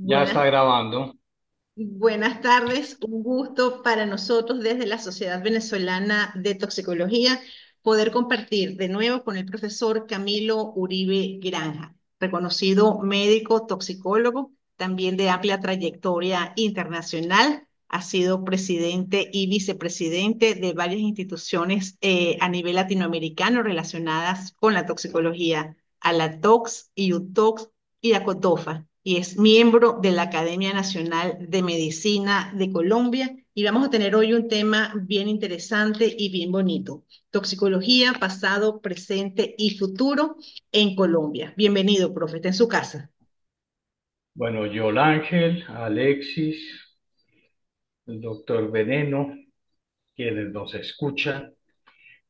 Ya está Buenas, grabando. buenas tardes, un gusto para nosotros desde la Sociedad Venezolana de Toxicología poder compartir de nuevo con el profesor Camilo Uribe Granja, reconocido médico toxicólogo, también de amplia trayectoria internacional. Ha sido presidente y vicepresidente de varias instituciones a nivel latinoamericano relacionadas con la toxicología, Alatox, IUTOX y Acotofa, y es miembro de la Academia Nacional de Medicina de Colombia. Y vamos a tener hoy un tema bien interesante y bien bonito: toxicología, pasado, presente y futuro en Colombia. Bienvenido, profe, está en su casa. Bueno, Ángel, Alexis, el doctor Veneno, quienes nos escuchan.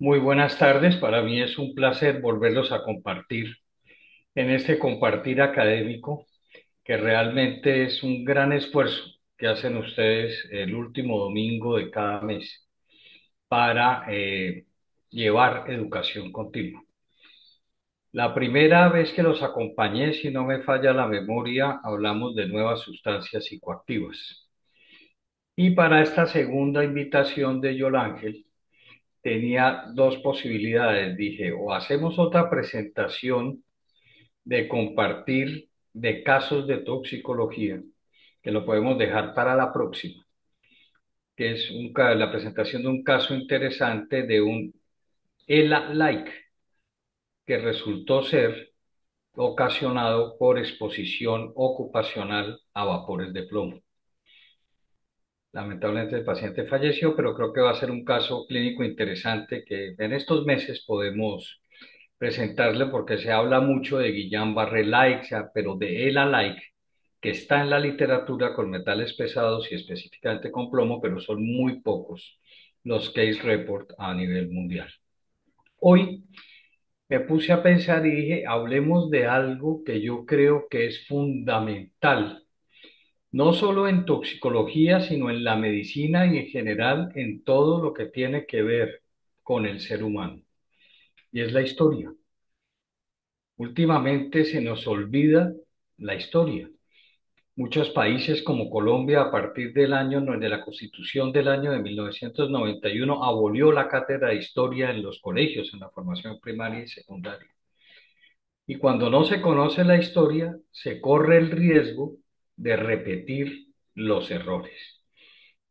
Muy buenas tardes. Para mí es un placer volverlos a compartir en este compartir académico, que realmente es un gran esfuerzo que hacen ustedes el último domingo de cada mes para llevar educación continua. La primera vez que los acompañé, si no me falla la memoria, hablamos de nuevas sustancias psicoactivas. Y para esta segunda invitación de Ángel, tenía dos posibilidades. Dije, o hacemos otra presentación de compartir de casos de toxicología, que lo podemos dejar para la próxima, que es la presentación de un caso interesante de un ELA-like que resultó ser ocasionado por exposición ocupacional a vapores de plomo. Lamentablemente el paciente falleció, pero creo que va a ser un caso clínico interesante que en estos meses podemos presentarle, porque se habla mucho de Guillain-Barré-like, pero de ELA-like, que está en la literatura con metales pesados y específicamente con plomo, pero son muy pocos los case report a nivel mundial. Hoy me puse a pensar y dije, hablemos de algo que yo creo que es fundamental, no solo en toxicología, sino en la medicina y en general en todo lo que tiene que ver con el ser humano, y es la historia. Últimamente se nos olvida la historia. Muchos países como Colombia, a partir de la Constitución del año de 1991, abolió la cátedra de historia en los colegios, en la formación primaria y secundaria. Y cuando no se conoce la historia, se corre el riesgo de repetir los errores.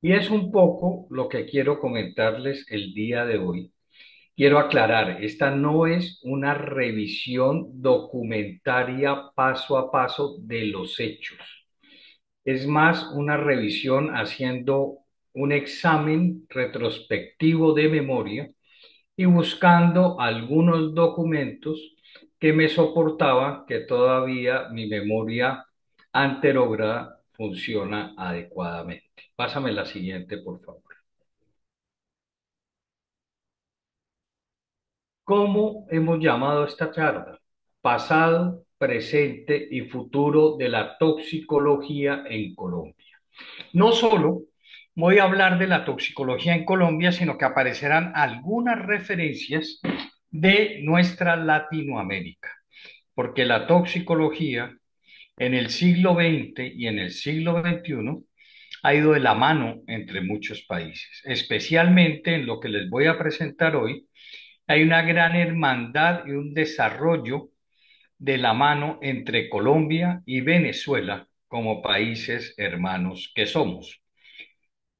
Y es un poco lo que quiero comentarles el día de hoy. Quiero aclarar, esta no es una revisión documentaria paso a paso de los hechos. Es más una revisión haciendo un examen retrospectivo de memoria y buscando algunos documentos que me soportaban que todavía mi memoria anterógrada funciona adecuadamente. Pásame la siguiente, por favor. ¿Cómo hemos llamado esta charla? Pasado, presente y futuro de la toxicología en Colombia. No solo voy a hablar de la toxicología en Colombia, sino que aparecerán algunas referencias de nuestra Latinoamérica, porque la toxicología en el siglo XX y en el siglo XXI ha ido de la mano entre muchos países, especialmente en lo que les voy a presentar hoy. Hay una gran hermandad y un desarrollo de la mano entre Colombia y Venezuela como países hermanos que somos.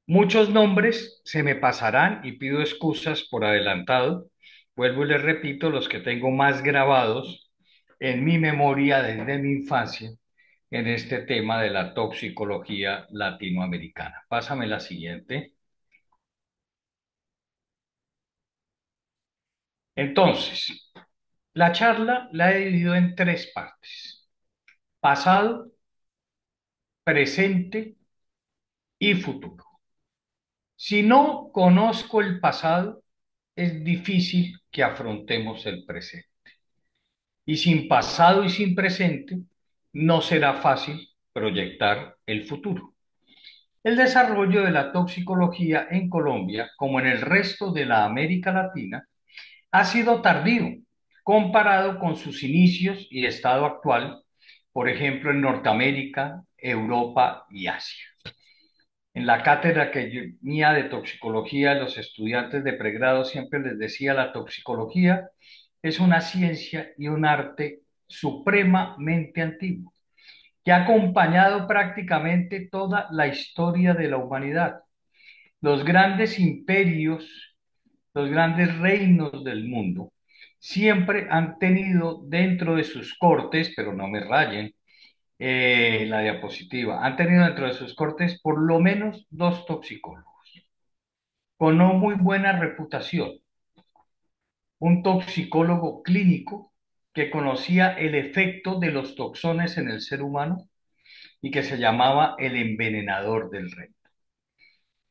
Muchos nombres se me pasarán y pido excusas por adelantado. Vuelvo y les repito los que tengo más grabados en mi memoria desde mi infancia en este tema de la toxicología latinoamericana. Pásame la siguiente. Entonces, la charla la he dividido en tres partes: pasado, presente y futuro. Si no conozco el pasado, es difícil que afrontemos el presente. Y sin pasado y sin presente, no será fácil proyectar el futuro. El desarrollo de la toxicología en Colombia, como en el resto de la América Latina, ha sido tardío comparado con sus inicios y estado actual, por ejemplo, en Norteamérica, Europa y Asia. En la cátedra mía de toxicología, los estudiantes de pregrado siempre les decía, la toxicología es una ciencia y un arte supremamente antiguo, que ha acompañado prácticamente toda la historia de la humanidad. Los grandes imperios, los grandes reinos del mundo, siempre han tenido dentro de sus cortes, pero no me rayen la diapositiva, han tenido dentro de sus cortes por lo menos dos toxicólogos, con no muy buena reputación. Un toxicólogo clínico que conocía el efecto de los toxones en el ser humano y que se llamaba el envenenador del reino.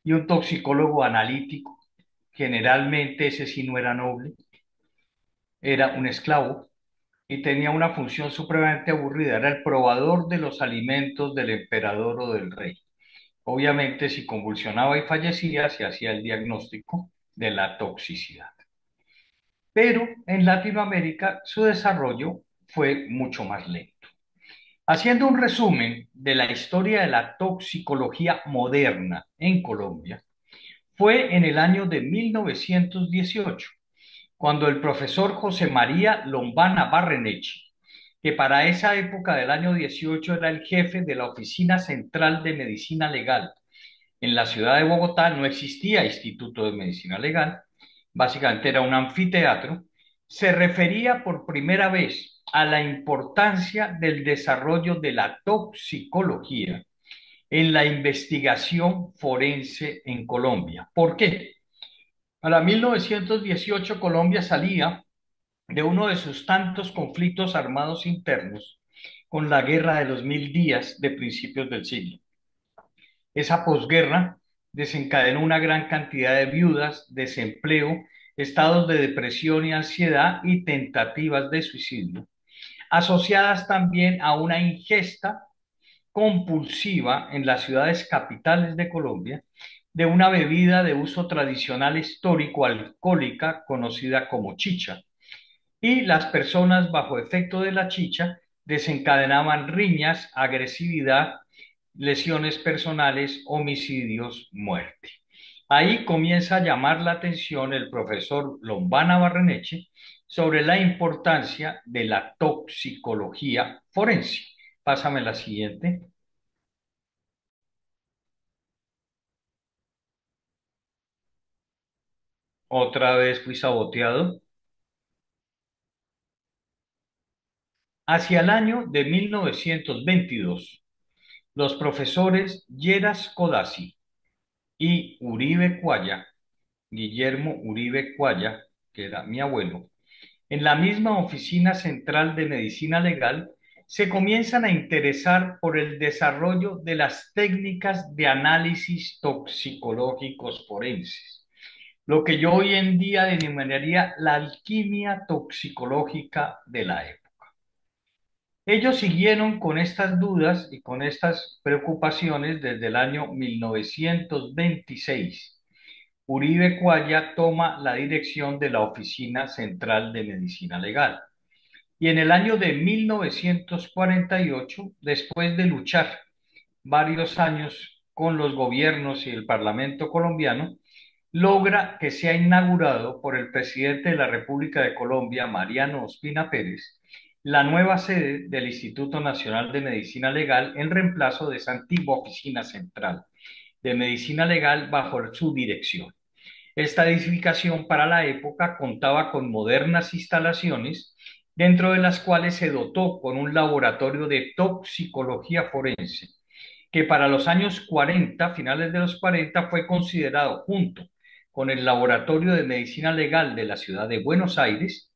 Y un toxicólogo analítico, generalmente ese sí no era noble, era un esclavo y tenía una función supremamente aburrida, era el probador de los alimentos del emperador o del rey. Obviamente, si convulsionaba y fallecía, se hacía el diagnóstico de la toxicidad. Pero en Latinoamérica su desarrollo fue mucho más lento. Haciendo un resumen de la historia de la toxicología moderna en Colombia, fue en el año de 1918 cuando el profesor José María Lombana Barreneche, que para esa época del año 18 era el jefe de la Oficina Central de Medicina Legal en la ciudad de Bogotá, no existía Instituto de Medicina Legal, básicamente era un anfiteatro, se refería por primera vez a la importancia del desarrollo de la toxicología en la investigación forense en Colombia. ¿Por qué? Para 1918 Colombia salía de uno de sus tantos conflictos armados internos con la Guerra de los Mil Días de principios del siglo. Esa posguerra desencadenó una gran cantidad de viudas, desempleo, estados de depresión y ansiedad y tentativas de suicidio, asociadas también a una ingesta compulsiva en las ciudades capitales de Colombia de una bebida de uso tradicional histórico alcohólica conocida como chicha. Y las personas bajo efecto de la chicha desencadenaban riñas, agresividad, lesiones personales, homicidios, muerte. Ahí comienza a llamar la atención el profesor Lombana Barreneche sobre la importancia de la toxicología forense. Pásame la siguiente. Otra vez fui saboteado. Hacia el año de 1922, los profesores Lleras Codazzi y Uribe Cuaya, Guillermo Uribe Cuaya, que era mi abuelo, en la misma Oficina Central de Medicina Legal, se comienzan a interesar por el desarrollo de las técnicas de análisis toxicológicos forenses, lo que yo hoy en día denominaría la alquimia toxicológica de la época. Ellos siguieron con estas dudas y con estas preocupaciones desde el año 1926. Uribe Cuaya toma la dirección de la Oficina Central de Medicina Legal. Y en el año de 1948, después de luchar varios años con los gobiernos y el Parlamento colombiano, logra que sea inaugurado por el presidente de la República de Colombia, Mariano Ospina Pérez, la nueva sede del Instituto Nacional de Medicina Legal en reemplazo de esa antigua oficina central de medicina legal bajo su dirección. Esta edificación para la época contaba con modernas instalaciones, dentro de las cuales se dotó con un laboratorio de toxicología forense, que para los años 40, finales de los 40, fue considerado junto con el Laboratorio de Medicina Legal de la ciudad de Buenos Aires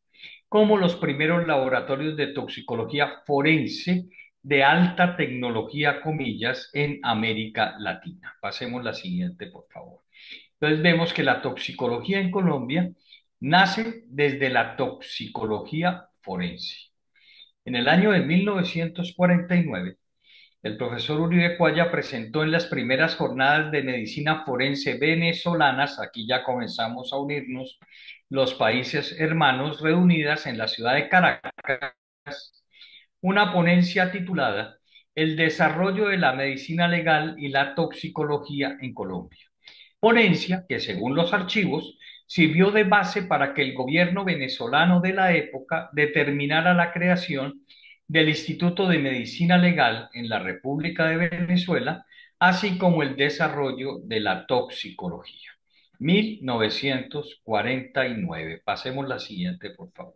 como los primeros laboratorios de toxicología forense de alta tecnología, comillas, en América Latina. Pasemos la siguiente, por favor. Entonces vemos que la toxicología en Colombia nace desde la toxicología forense. En el año de 1949, el profesor Uribe Cuaya presentó en las primeras jornadas de medicina forense venezolanas, aquí ya comenzamos a unirnos los países hermanos reunidas en la ciudad de Caracas, una ponencia titulada El desarrollo de la medicina legal y la toxicología en Colombia. Ponencia que, según los archivos, sirvió de base para que el gobierno venezolano de la época determinara la creación del Instituto de Medicina Legal en la República de Venezuela, así como el desarrollo de la toxicología. 1949. Pasemos la siguiente, por favor.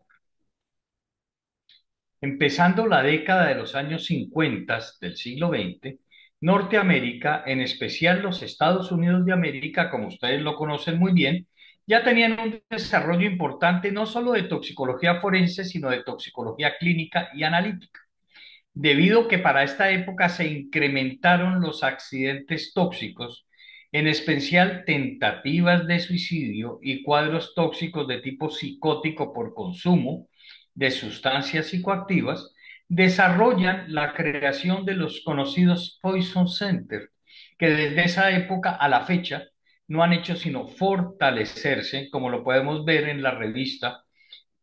Empezando la década de los años 50 del siglo XX, Norteamérica, en especial los Estados Unidos de América, como ustedes lo conocen muy bien, ya tenían un desarrollo importante no solo de toxicología forense, sino de toxicología clínica y analítica, debido a que para esta época se incrementaron los accidentes tóxicos, en especial tentativas de suicidio y cuadros tóxicos de tipo psicótico por consumo de sustancias psicoactivas, desarrollan la creación de los conocidos Poison Center, que desde esa época a la fecha no han hecho sino fortalecerse, como lo podemos ver en la revista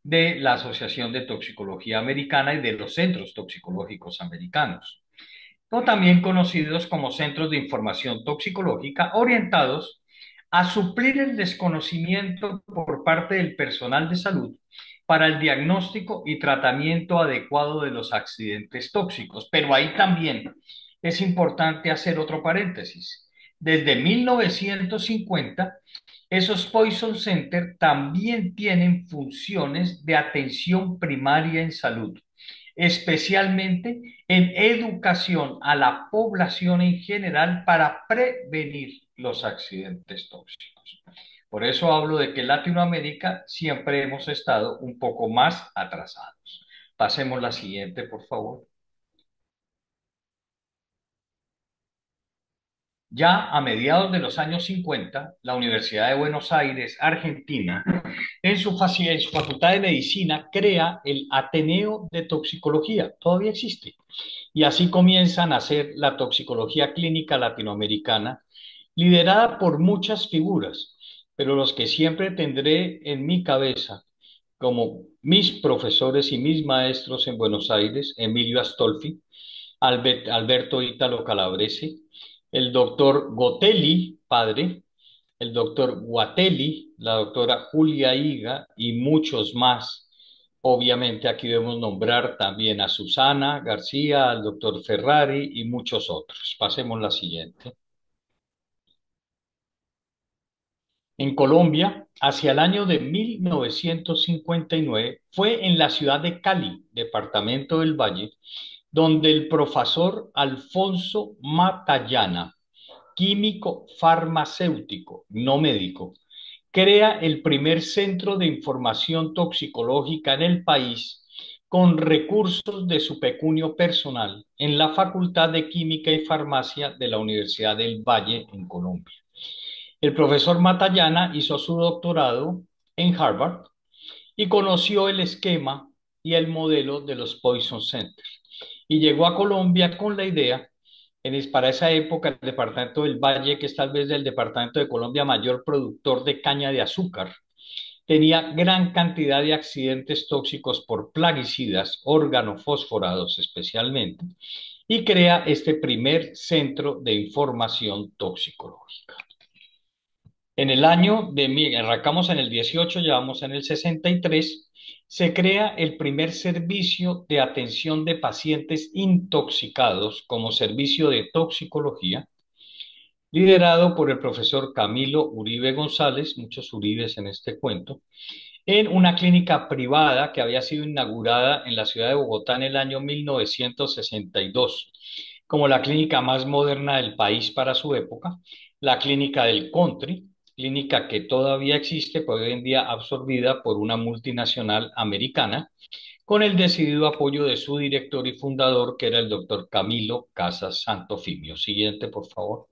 de la Asociación de Toxicología Americana y de los centros toxicológicos americanos, o también conocidos como centros de información toxicológica orientados a suplir el desconocimiento por parte del personal de salud para el diagnóstico y tratamiento adecuado de los accidentes tóxicos. Pero ahí también es importante hacer otro paréntesis. Desde 1950, esos Poison Center también tienen funciones de atención primaria en salud, especialmente en educación a la población en general para prevenir los accidentes tóxicos. Por eso hablo de que en Latinoamérica siempre hemos estado un poco más atrasados. Pasemos la siguiente, por favor. Ya a mediados de los años 50, la Universidad de Buenos Aires, Argentina, en su facultad de medicina, crea el Ateneo de Toxicología. Todavía existe. Y así comienza a nacer la toxicología clínica latinoamericana, liderada por muchas figuras, pero los que siempre tendré en mi cabeza como mis profesores y mis maestros en Buenos Aires, Emilio Astolfi, Alberto Ítalo Calabrese, el doctor Gotelli, padre, el doctor Guatelli, la doctora Julia Higa y muchos más. Obviamente aquí debemos nombrar también a Susana García, al doctor Ferrari y muchos otros. Pasemos la siguiente. En Colombia, hacia el año de 1959, fue en la ciudad de Cali, departamento del Valle, donde el profesor Alfonso Matallana, químico farmacéutico, no médico, crea el primer centro de información toxicológica en el país con recursos de su pecunio personal en la Facultad de Química y Farmacia de la Universidad del Valle en Colombia. El profesor Matallana hizo su doctorado en Harvard y conoció el esquema y el modelo de los Poison Centers. Y llegó a Colombia con la idea, para esa época el departamento del Valle, que es tal vez el departamento de Colombia mayor productor de caña de azúcar, tenía gran cantidad de accidentes tóxicos por plaguicidas, organofosforados especialmente, y crea este primer centro de información toxicológica. En el año arrancamos en el 18, llevamos en el 63, se crea el primer servicio de atención de pacientes intoxicados como servicio de toxicología, liderado por el profesor Camilo Uribe González, muchos Uribes en este cuento, en una clínica privada que había sido inaugurada en la ciudad de Bogotá en el año 1962, como la clínica más moderna del país para su época, la clínica del Country, clínica que todavía existe, pero hoy en día absorbida por una multinacional americana, con el decidido apoyo de su director y fundador, que era el doctor Camilo Casas Santofimio. Siguiente, por favor.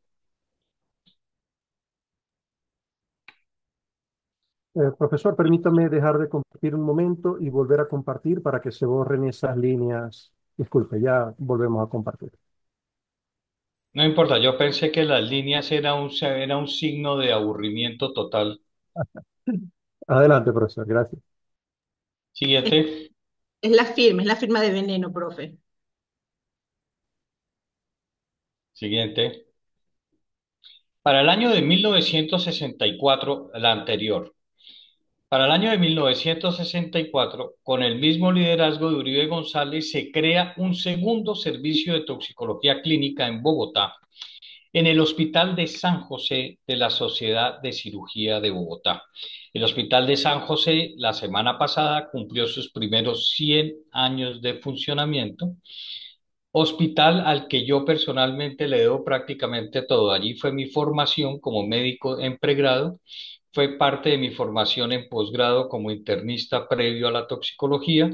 Profesor, permítame dejar de compartir un momento y volver a compartir para que se borren esas líneas. Disculpe, ya volvemos a compartir. No importa, yo pensé que las líneas era un signo de aburrimiento total. Adelante, profesor, gracias. Es- Siguiente. Es la firma de Veneno, profe. Siguiente. Para el año de 1964, la anterior. Para el año de 1964, con el mismo liderazgo de Uribe González, se crea un segundo servicio de toxicología clínica en Bogotá, en el Hospital de San José de la Sociedad de Cirugía de Bogotá. El Hospital de San José, la semana pasada, cumplió sus primeros 100 años de funcionamiento. Hospital al que yo personalmente le debo prácticamente todo. Allí fue mi formación como médico en pregrado, fue parte de mi formación en posgrado como internista previo a la toxicología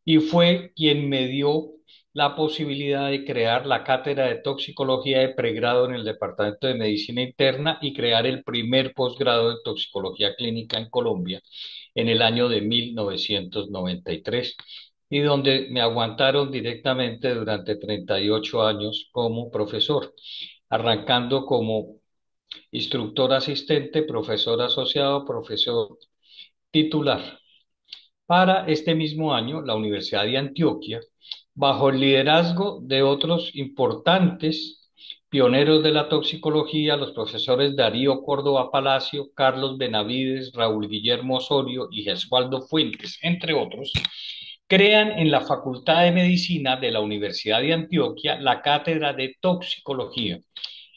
y fue quien me dio la posibilidad de crear la cátedra de toxicología de pregrado en el Departamento de Medicina Interna y crear el primer posgrado de toxicología clínica en Colombia en el año de 1993 y donde me aguantaron directamente durante 38 años como profesor, arrancando como instructor asistente, profesor asociado, profesor titular. Para este mismo año, la Universidad de Antioquia, bajo el liderazgo de otros importantes pioneros de la toxicología, los profesores Darío Córdoba Palacio, Carlos Benavides, Raúl Guillermo Osorio y Gesualdo Fuentes, entre otros, crean en la Facultad de Medicina de la Universidad de Antioquia la cátedra de toxicología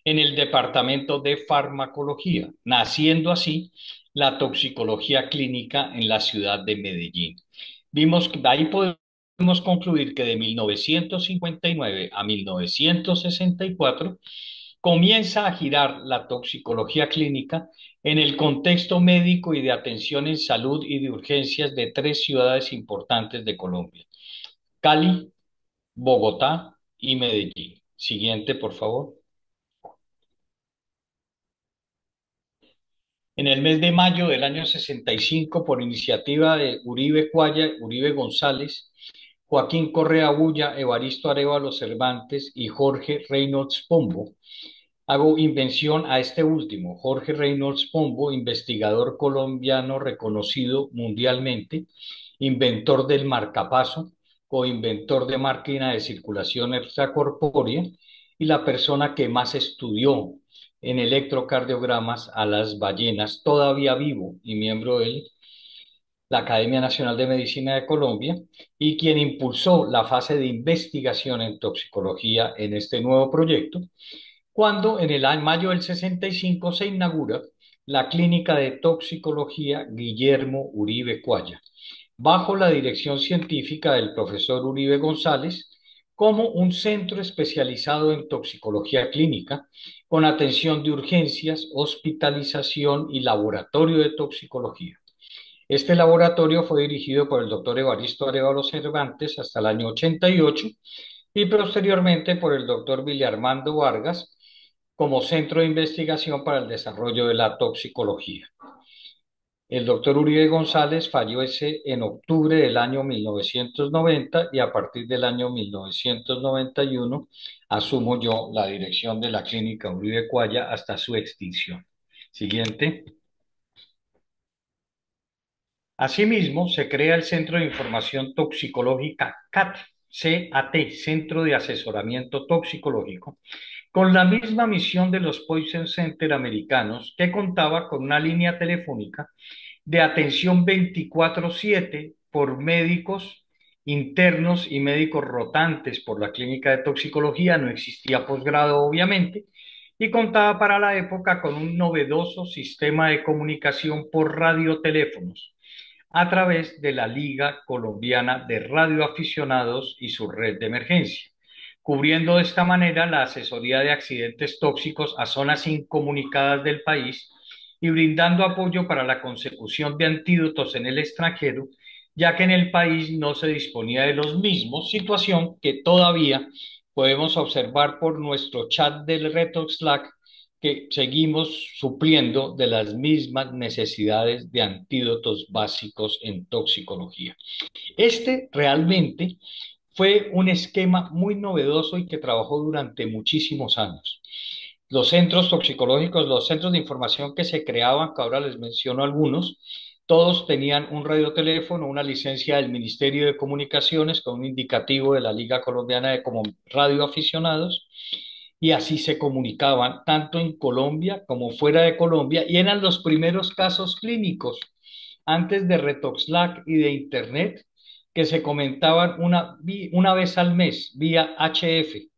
en el departamento de farmacología, naciendo así la toxicología clínica en la ciudad de Medellín. Vimos que ahí podemos concluir que de 1959 a 1964 comienza a girar la toxicología clínica en el contexto médico y de atención en salud y de urgencias de tres ciudades importantes de Colombia: Cali, Bogotá y Medellín. Siguiente, por favor. En el mes de mayo del año 65, por iniciativa de Uribe Cuaya, Uribe González, Joaquín Correa Bulla, Evaristo Arévalo Cervantes y Jorge Reynolds Pombo, hago invención a este último, Jorge Reynolds Pombo, investigador colombiano reconocido mundialmente, inventor del marcapaso, coinventor de máquina de circulación extracorpórea y la persona que más estudió en electrocardiogramas a las ballenas, todavía vivo y miembro de la Academia Nacional de Medicina de Colombia, y quien impulsó la fase de investigación en toxicología en este nuevo proyecto, cuando en el año mayo del 65 se inaugura la Clínica de Toxicología Guillermo Uribe Cuaya, bajo la dirección científica del profesor Uribe González, como un centro especializado en toxicología clínica, con atención de urgencias, hospitalización y laboratorio de toxicología. Este laboratorio fue dirigido por el doctor Evaristo Arévalo Cervantes hasta el año 88 y posteriormente por el doctor Armando Vargas como centro de investigación para el desarrollo de la toxicología. El doctor Uribe González fallece en octubre del año 1990 y a partir del año 1991 asumo yo la dirección de la clínica Uribe Cuaya hasta su extinción. Siguiente. Asimismo, se crea el Centro de Información Toxicológica CAT, Centro de Asesoramiento Toxicológico, con la misma misión de los Poison Center americanos, que contaba con una línea telefónica de atención 24/7 por médicos internos y médicos rotantes por la clínica de toxicología. No existía posgrado, obviamente, y contaba para la época con un novedoso sistema de comunicación por radioteléfonos a través de la Liga Colombiana de Radioaficionados y su red de emergencia, cubriendo de esta manera la asesoría de accidentes tóxicos a zonas incomunicadas del país y brindando apoyo para la consecución de antídotos en el extranjero, ya que en el país no se disponía de los mismos, situación que todavía podemos observar por nuestro chat del reto Slack, que seguimos supliendo de las mismas necesidades de antídotos básicos en toxicología. Este realmente fue un esquema muy novedoso y que trabajó durante muchísimos años. Los centros toxicológicos, los centros de información que se creaban, que ahora les menciono algunos, Todos tenían un radioteléfono, una licencia del Ministerio de Comunicaciones con un indicativo de la Liga Colombiana de como radioaficionados y así se comunicaban tanto en Colombia como fuera de Colombia y eran los primeros casos clínicos antes de Retoxlac y de Internet que se comentaban una vez al mes vía HF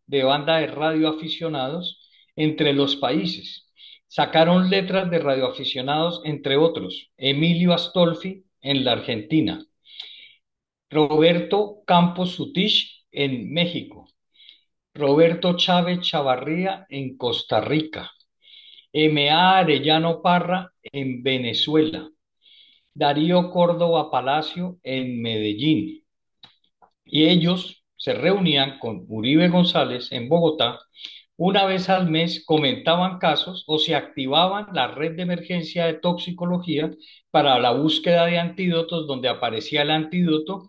de banda de radioaficionados entre los países. Sacaron letras de radioaficionados, entre otros, Emilio Astolfi en la Argentina, Roberto Campos Sutich en México, Roberto Chávez Chavarría en Costa Rica, M.A. Arellano Parra en Venezuela, Darío Córdoba Palacio en Medellín. Y ellos se reunían con Uribe González en Bogotá una vez al mes, comentaban casos o se activaban la red de emergencia de toxicología para la búsqueda de antídotos, donde aparecía el antídoto.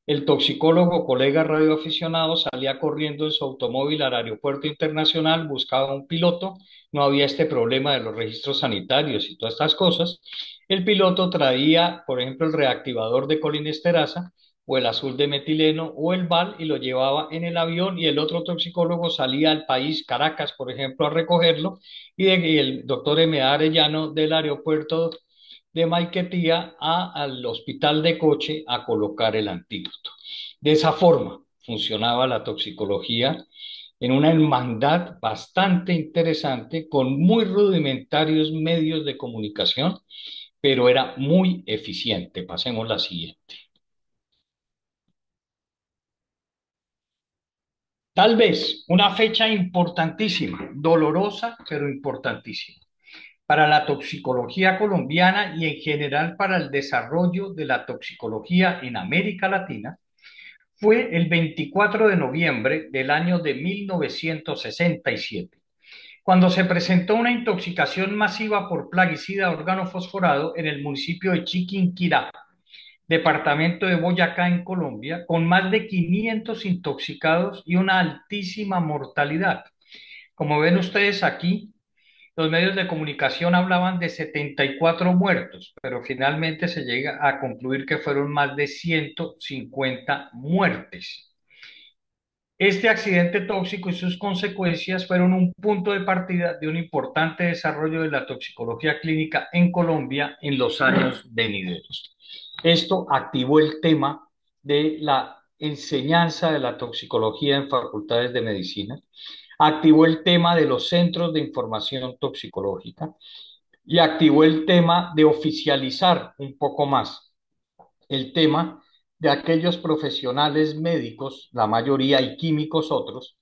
El toxicólogo, colega radioaficionado, salía corriendo en su automóvil al aeropuerto internacional, buscaba un piloto, no había este problema de los registros sanitarios y todas estas cosas. El piloto traía, por ejemplo, el reactivador de colinesterasa o el azul de metileno o el VAL y lo llevaba en el avión y el otro toxicólogo salía al país, Caracas, por ejemplo, a recogerlo y el doctor M. Arellano del aeropuerto de Maiquetía al hospital de Coche a colocar el antídoto. De esa forma funcionaba la toxicología en una hermandad bastante interesante con muy rudimentarios medios de comunicación, pero era muy eficiente. Pasemos a la siguiente. Tal vez una fecha importantísima, dolorosa, pero importantísima para la toxicología colombiana y en general para el desarrollo de la toxicología en América Latina, fue el 24 de noviembre del año de 1967, cuando se presentó una intoxicación masiva por plaguicida organofosforado en el municipio de Chiquinquirá, departamento de Boyacá en Colombia, con más de 500 intoxicados y una altísima mortalidad. Como ven ustedes aquí, los medios de comunicación hablaban de 74 muertos, pero finalmente se llega a concluir que fueron más de 150 muertes. Este accidente tóxico y sus consecuencias fueron un punto de partida de un importante desarrollo de la toxicología clínica en Colombia en los años venideros. Esto activó el tema de la enseñanza de la toxicología en facultades de medicina, activó el tema de los centros de información toxicológica y activó el tema de oficializar un poco más el tema de aquellos profesionales médicos, la mayoría y químicos otros,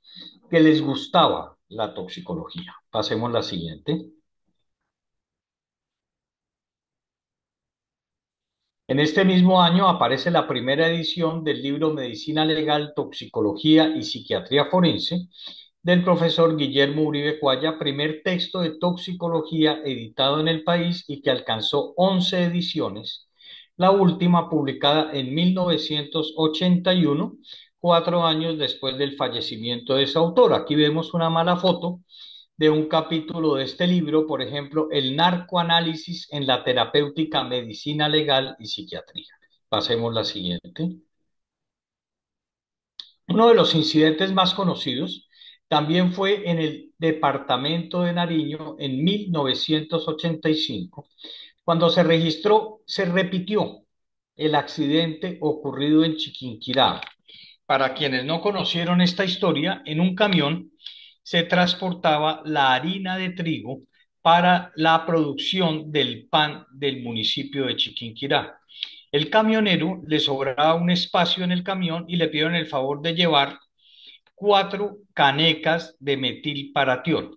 que les gustaba la toxicología. Pasemos a la siguiente. En este mismo año aparece la primera edición del libro Medicina Legal, Toxicología y Psiquiatría Forense del profesor Guillermo Uribe Cuaya, primer texto de toxicología editado en el país y que alcanzó 11 ediciones, la última publicada en 1981, 4 años después del fallecimiento de su autor. Aquí vemos una mala foto de un capítulo de este libro, por ejemplo, el narcoanálisis en la terapéutica, medicina legal y psiquiatría. Pasemos a la siguiente. Uno de los incidentes más conocidos también fue en el departamento de Nariño en 1985, cuando se repitió el accidente ocurrido en Chiquinquirá. Para quienes no conocieron esta historia, en un camión se transportaba la harina de trigo para la producción del pan del municipio de Chiquinquirá. El camionero le sobraba un espacio en el camión y le pidieron el favor de llevar 4 canecas de metilparatión.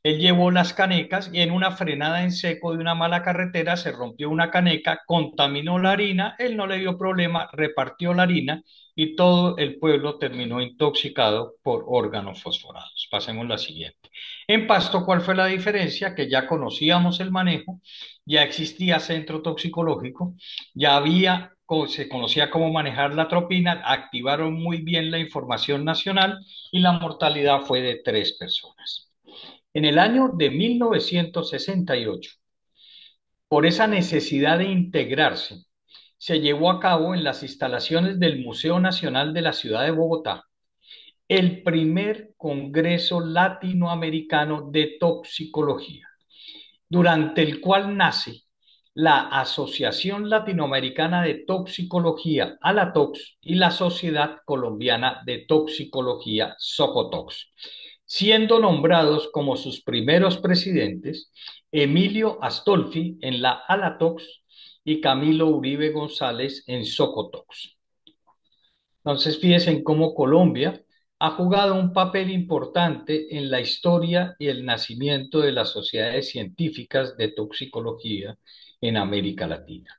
Él llevó las canecas y en una frenada en seco de una mala carretera se rompió una caneca, contaminó la harina, él no le dio problema, repartió la harina y todo el pueblo terminó intoxicado por órganos fosforados. Pasemos a la siguiente. En Pasto, ¿cuál fue la diferencia? Que ya conocíamos el manejo, ya existía centro toxicológico, ya había, se conocía cómo manejar la atropina, activaron muy bien la información nacional y la mortalidad fue de 3 personas. En el año de 1968, por esa necesidad de integrarse, se llevó a cabo en las instalaciones del Museo Nacional de la Ciudad de Bogotá el primer Congreso Latinoamericano de Toxicología, durante el cual nace la Asociación Latinoamericana de Toxicología, ALATOX, y la Sociedad Colombiana de Toxicología, SOCOTOX, siendo nombrados como sus primeros presidentes Emilio Astolfi en la ALATOX y Camilo Uribe González en SOCOTOX. Entonces, fíjense en cómo Colombia ha jugado un papel importante en la historia y el nacimiento de las sociedades científicas de toxicología en América Latina.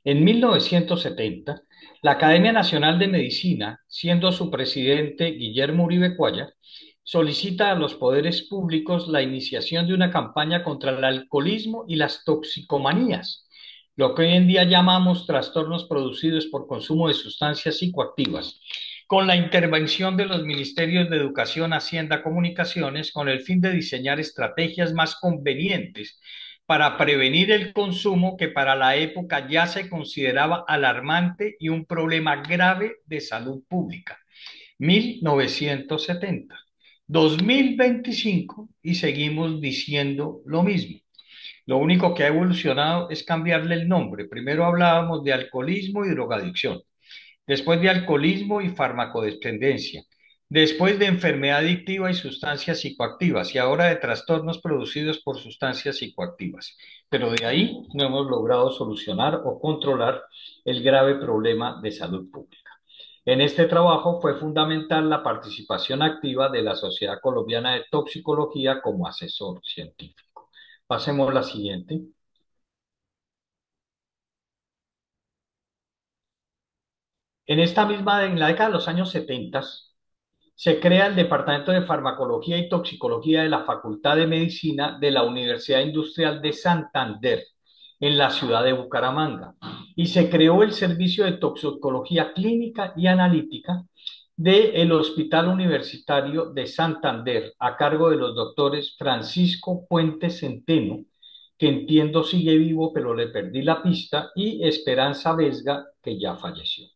En 1970, la Academia Nacional de Medicina, siendo su presidente Guillermo Uribe Cuaya, solicita a los poderes públicos la iniciación de una campaña contra el alcoholismo y las toxicomanías, lo que hoy en día llamamos trastornos producidos por consumo de sustancias psicoactivas, con la intervención de los Ministerios de Educación, Hacienda, Comunicaciones, con el fin de diseñar estrategias más convenientes para prevenir el consumo que para la época ya se consideraba alarmante y un problema grave de salud pública. 1970, 2025 y seguimos diciendo lo mismo. Lo único que ha evolucionado es cambiarle el nombre. Primero hablábamos de alcoholismo y drogadicción, después de alcoholismo y farmacodependencia, después de enfermedad adictiva y sustancias psicoactivas, y ahora de trastornos producidos por sustancias psicoactivas. Pero de ahí no hemos logrado solucionar o controlar el grave problema de salud pública. En este trabajo fue fundamental la participación activa de la Sociedad Colombiana de Toxicología como asesor científico. Pasemos a la siguiente. En la década de los años 70, se crea el Departamento de Farmacología y Toxicología de la Facultad de Medicina de la Universidad Industrial de Santander, en la ciudad de Bucaramanga, y se creó el Servicio de Toxicología Clínica y Analítica del Hospital Universitario de Santander, a cargo de los doctores Francisco Puente Centeno, que entiendo sigue vivo, pero le perdí la pista, y Esperanza Vesga, que ya falleció.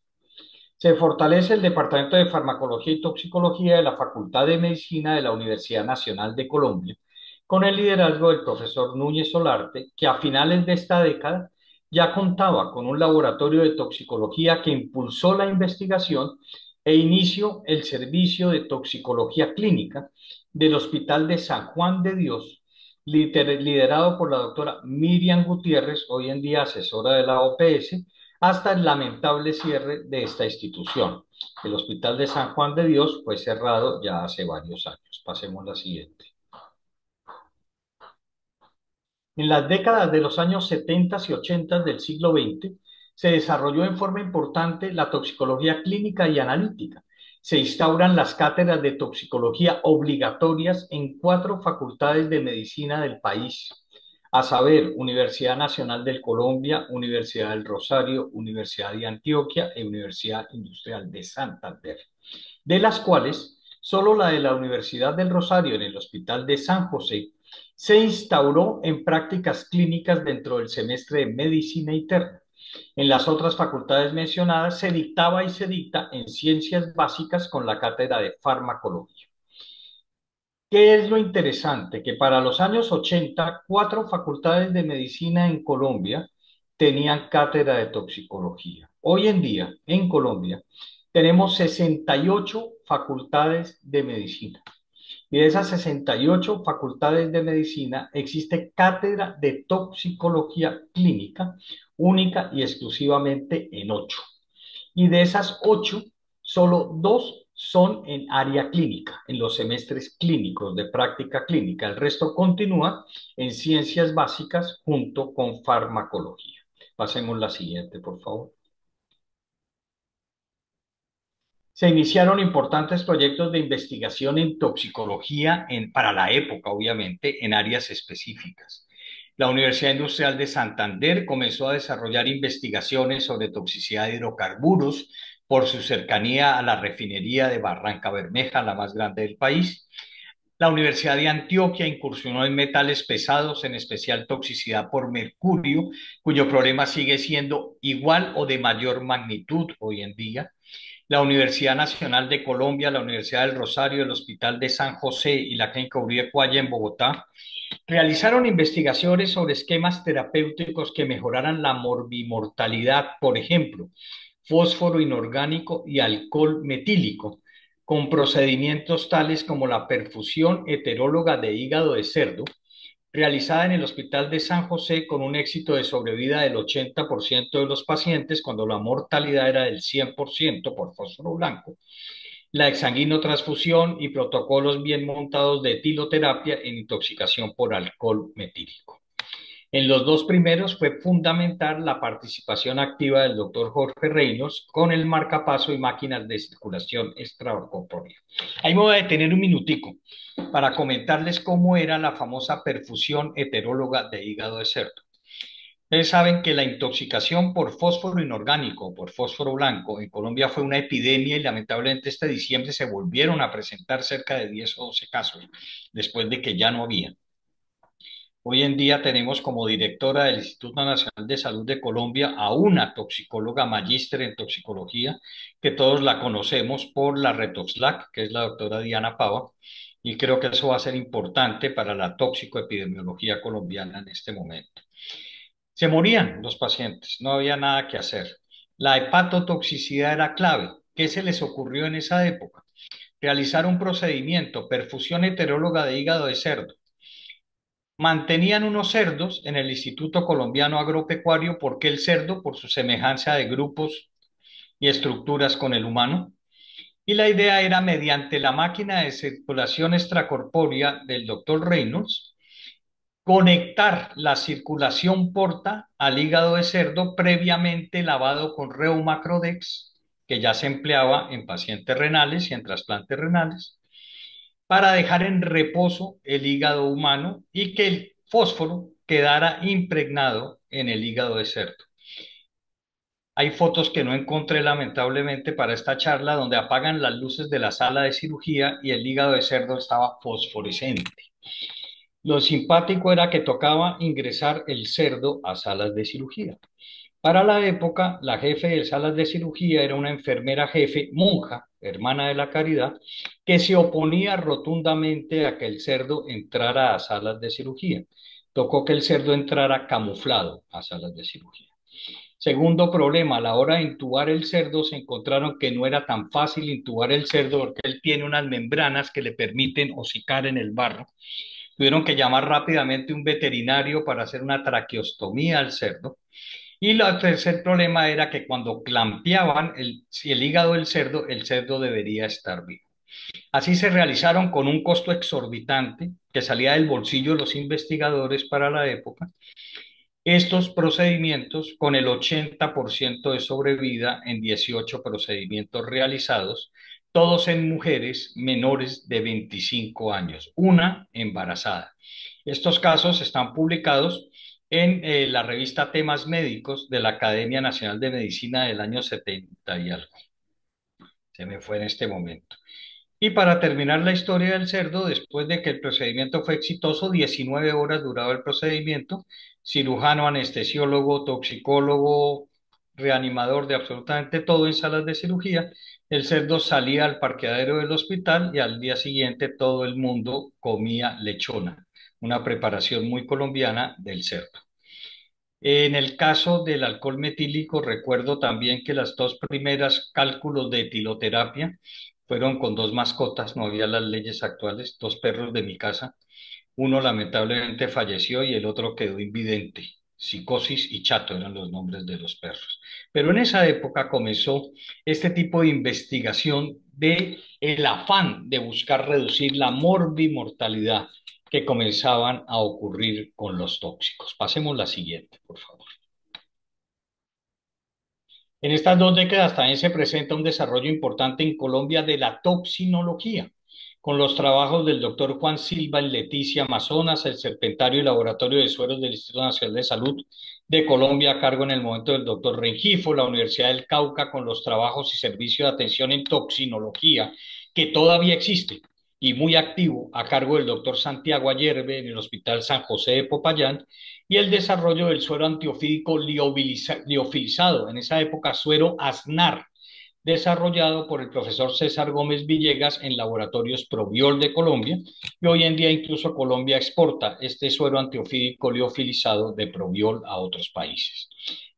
Se fortalece el Departamento de Farmacología y Toxicología de la Facultad de Medicina de la Universidad Nacional de Colombia, con el liderazgo del profesor Núñez Solarte, que a finales de esta década ya contaba con un laboratorio de toxicología que impulsó la investigación e inició el servicio de toxicología clínica del Hospital de San Juan de Dios, liderado por la doctora Miriam Gutiérrez, hoy en día asesora de la OPS, hasta el lamentable cierre de esta institución. El Hospital de San Juan de Dios fue cerrado ya hace varios años. Pasemos a la siguiente. En las décadas de los años 70 y 80 del siglo XX, se desarrolló en forma importante la toxicología clínica y analítica. Se instauran las cátedras de toxicología obligatorias en 4 facultades de medicina del país, a saber, Universidad Nacional del Colombia, Universidad del Rosario, Universidad de Antioquia y Universidad Industrial de Santander, de las cuales solo la de la Universidad del Rosario en el Hospital de San José se instauró en prácticas clínicas dentro del semestre de medicina interna. En las otras facultades mencionadas se dictaba y se dicta en ciencias básicas con la cátedra de farmacología. ¿Qué es lo interesante? Que para los años 80, 4 facultades de medicina en Colombia tenían cátedra de toxicología. Hoy en día, en Colombia, tenemos 68 facultades de medicina. Y de esas 68 facultades de medicina existe cátedra de toxicología clínica única y exclusivamente en 8. Y de esas 8, solo 2 son en área clínica, en los semestres clínicos de práctica clínica. El resto continúa en ciencias básicas junto con farmacología. Pasemos a la siguiente, por favor. Se iniciaron importantes proyectos de investigación en toxicología para la época, obviamente, en áreas específicas. La Universidad Industrial de Santander comenzó a desarrollar investigaciones sobre toxicidad de hidrocarburos por su cercanía a la refinería de Barranca Bermeja, la más grande del país. La Universidad de Antioquia incursionó en metales pesados, en especial toxicidad por mercurio, cuyo problema sigue siendo igual o de mayor magnitud hoy en día. La Universidad Nacional de Colombia, la Universidad del Rosario, el Hospital de San José y la Clínica Uribe Cuaya en Bogotá realizaron investigaciones sobre esquemas terapéuticos que mejoraran la morbimortalidad, por ejemplo, fósforo inorgánico y alcohol metílico, con procedimientos tales como la perfusión heteróloga de hígado de cerdo, realizada en el Hospital de San José con un éxito de sobrevida del 80% de los pacientes cuando la mortalidad era del 100% por fósforo blanco, la exsanguinotransfusión y protocolos bien montados de etiloterapia en intoxicación por alcohol metílico. En los dos primeros fue fundamental la participación activa del doctor Jorge Reynolds con el marcapaso y máquinas de circulación extracorpórea. Ahí me voy a detener un minutico para comentarles cómo era la famosa perfusión heteróloga de hígado de cerdo. Ustedes saben que la intoxicación por fósforo inorgánico, por fósforo blanco, en Colombia fue una epidemia y lamentablemente este diciembre se volvieron a presentar cerca de 10 o 12 casos, después de que ya no había. Hoy en día tenemos como directora del Instituto Nacional de Salud de Colombia a una toxicóloga magíster en toxicología, que todos la conocemos por la Retoxlac, que es la doctora Diana Pava, y creo que eso va a ser importante para la toxicoepidemiología colombiana en este momento. Se morían los pacientes, no había nada que hacer. La hepatotoxicidad era clave. ¿Qué se les ocurrió en esa época? Realizar un procedimiento, perfusión heteróloga de hígado de cerdo. Mantenían unos cerdos en el Instituto Colombiano Agropecuario porque el cerdo, por su semejanza de grupos y estructuras con el humano, y la idea era mediante la máquina de circulación extracorpórea del doctor Reynolds, conectar la circulación porta al hígado de cerdo previamente lavado con Reumacrodex, que ya se empleaba en pacientes renales y en trasplantes renales, para dejar en reposo el hígado humano y que el fósforo quedara impregnado en el hígado de cerdo. Hay fotos que no encontré lamentablemente para esta charla donde apagan las luces de la sala de cirugía y el hígado de cerdo estaba fosforescente. Lo simpático era que tocaba ingresar el cerdo a salas de cirugía. Para la época, la jefe de salas de cirugía era una enfermera jefe, monja, hermana de la Caridad, que se oponía rotundamente a que el cerdo entrara a salas de cirugía. Tocó que el cerdo entrara camuflado a salas de cirugía. Segundo problema, a la hora de intubar el cerdo se encontraron que no era tan fácil intubar el cerdo porque él tiene unas membranas que le permiten hocicar en el barro. Tuvieron que llamar rápidamente un veterinario para hacer una traqueostomía al cerdo. Y el tercer problema era que cuando clampeaban el hígado del cerdo, el cerdo debería estar vivo. Así se realizaron con un costo exorbitante que salía del bolsillo de los investigadores para la época. Estos procedimientos con el 80% de sobrevida en 18 procedimientos realizados, todos en mujeres menores de 25 años, una embarazada. Estos casos están publicados en la revista Temas Médicos de la Academia Nacional de Medicina del año 70 y algo. Se me fue en este momento. Y para terminar la historia del cerdo, después de que el procedimiento fue exitoso, 19 horas duraba el procedimiento, cirujano, anestesiólogo, toxicólogo, reanimador de absolutamente todo en salas de cirugía, el cerdo salía al parqueadero del hospital y al día siguiente todo el mundo comía lechona, una preparación muy colombiana del cerdo. En el caso del alcohol metílico, recuerdo también que las dos primeras cálculos de etiloterapia fueron con dos mascotas, no había las leyes actuales, dos perros de mi casa. Uno lamentablemente falleció y el otro quedó invidente. Psicosis y Chato eran los nombres de los perros. Pero en esa época comenzó este tipo de investigación de el afán de buscar reducir la morbimortalidad que comenzaban a ocurrir con los tóxicos. Pasemos la siguiente, por favor. En estas dos décadas también se presenta un desarrollo importante en Colombia de la toxinología, con los trabajos del doctor Juan Silva en Leticia, Amazonas, el Serpentario y Laboratorio de Sueros del Instituto Nacional de Salud de Colombia, a cargo en el momento del doctor Rengifo, la Universidad del Cauca, con los trabajos y servicios de atención en toxinología, que todavía existe. y muy activo a cargo del doctor Santiago Ayerbe en el Hospital San José de Popayán, y el desarrollo del suero antiofídico liofilizado, en esa época suero ASNAR, desarrollado por el profesor César Gómez Villegas en laboratorios Probiol de Colombia, y hoy en día incluso Colombia exporta este suero antiofídico liofilizado de Probiol a otros países.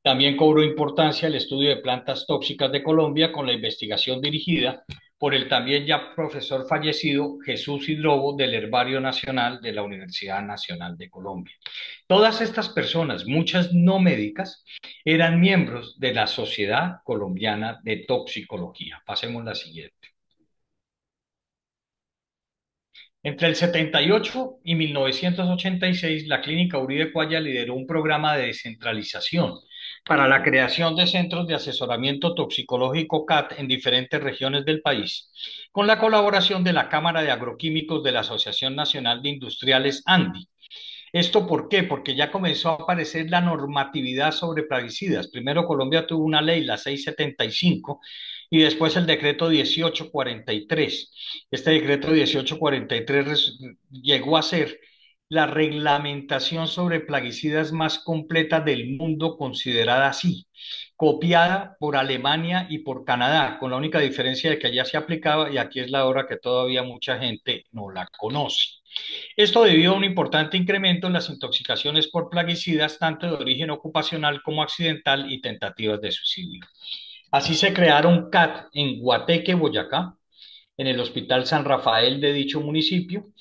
También cobró importancia el estudio de plantas tóxicas de Colombia con la investigación dirigida por el también ya profesor fallecido Jesús Hidrobo del Herbario Nacional de la Universidad Nacional de Colombia. Todas estas personas, muchas no médicas, eran miembros de la Sociedad Colombiana de Toxicología. Pasemos a la siguiente. Entre el 78 y 1986, la Clínica Uribe Cuaya lideró un programa de descentralización para la creación de centros de asesoramiento toxicológico CAT en diferentes regiones del país, con la colaboración de la Cámara de Agroquímicos de la Asociación Nacional de Industriales ANDI. ¿Esto por qué? Porque ya comenzó a aparecer la normatividad sobre plaguicidas. Primero Colombia tuvo una ley, la 675, y después el decreto 1843. Este decreto 1843 llegó a ser la reglamentación sobre plaguicidas más completa del mundo, considerada así, copiada por Alemania y por Canadá, con la única diferencia de que allá se aplicaba y aquí es la hora que todavía mucha gente no la conoce. Esto debido a un importante incremento en las intoxicaciones por plaguicidas, tanto de origen ocupacional como accidental, y tentativas de suicidio. Así se crearon CAT en Guateque, Boyacá, en el Hospital San Rafael de dicho municipio.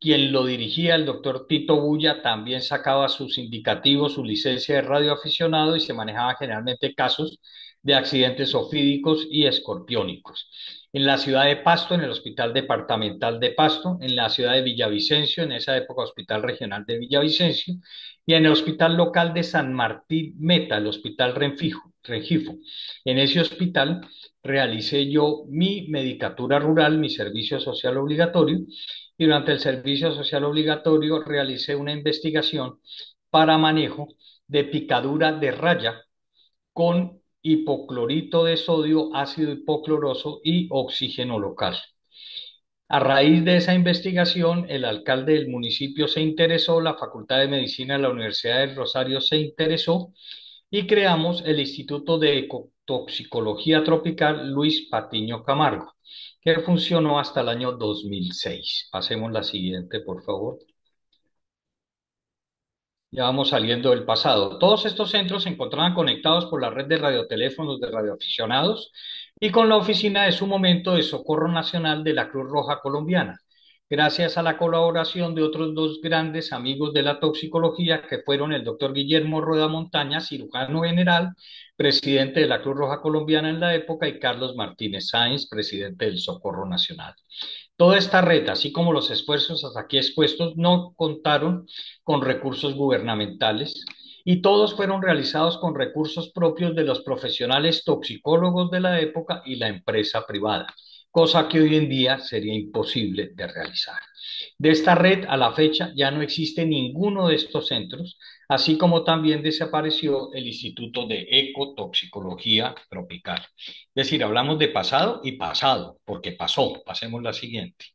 Quien lo dirigía, el doctor Tito Bulla, también sacaba sus indicativos, su licencia de radioaficionado, y se manejaban generalmente casos de accidentes ofídicos y escorpiónicos. En la ciudad de Pasto, en el Hospital Departamental de Pasto, en la ciudad de Villavicencio, en esa época Hospital Regional de Villavicencio, y en el Hospital Local de San Martín Meta, el Hospital Rengifo. En ese hospital realicé yo mi medicatura rural, mi servicio social obligatorio, y durante el servicio social obligatorio realicé una investigación para manejo de picadura de raya con hipoclorito de sodio, ácido hipocloroso y oxígeno local. A raíz de esa investigación, el alcalde del municipio se interesó, la Facultad de Medicina de la Universidad del Rosario se interesó, y creamos el Instituto de Ecotoxicología Tropical Luis Patiño Camargo, que funcionó hasta el año 2006. Pasemos la siguiente, por favor. Ya vamos saliendo del pasado. Todos estos centros se encontraban conectados por la red de radioteléfonos de radioaficionados y con la oficina de su momento de Socorro Nacional de la Cruz Roja Colombiana, gracias a la colaboración de otros dos grandes amigos de la toxicología, que fueron el doctor Guillermo Rueda Montaña, cirujano general, presidente de la Cruz Roja Colombiana en la época, y Carlos Martínez Sáenz, presidente del Socorro Nacional. Toda esta red, así como los esfuerzos hasta aquí expuestos, no contaron con recursos gubernamentales, y todos fueron realizados con recursos propios de los profesionales toxicólogos de la época y la empresa privada, cosa que hoy en día sería imposible de realizar. De esta red a la fecha ya no existe ninguno de estos centros, así como también desapareció el Instituto de Ecotoxicología Tropical. Es decir, hablamos de pasado y pasado, porque pasó. Pasemos la siguiente.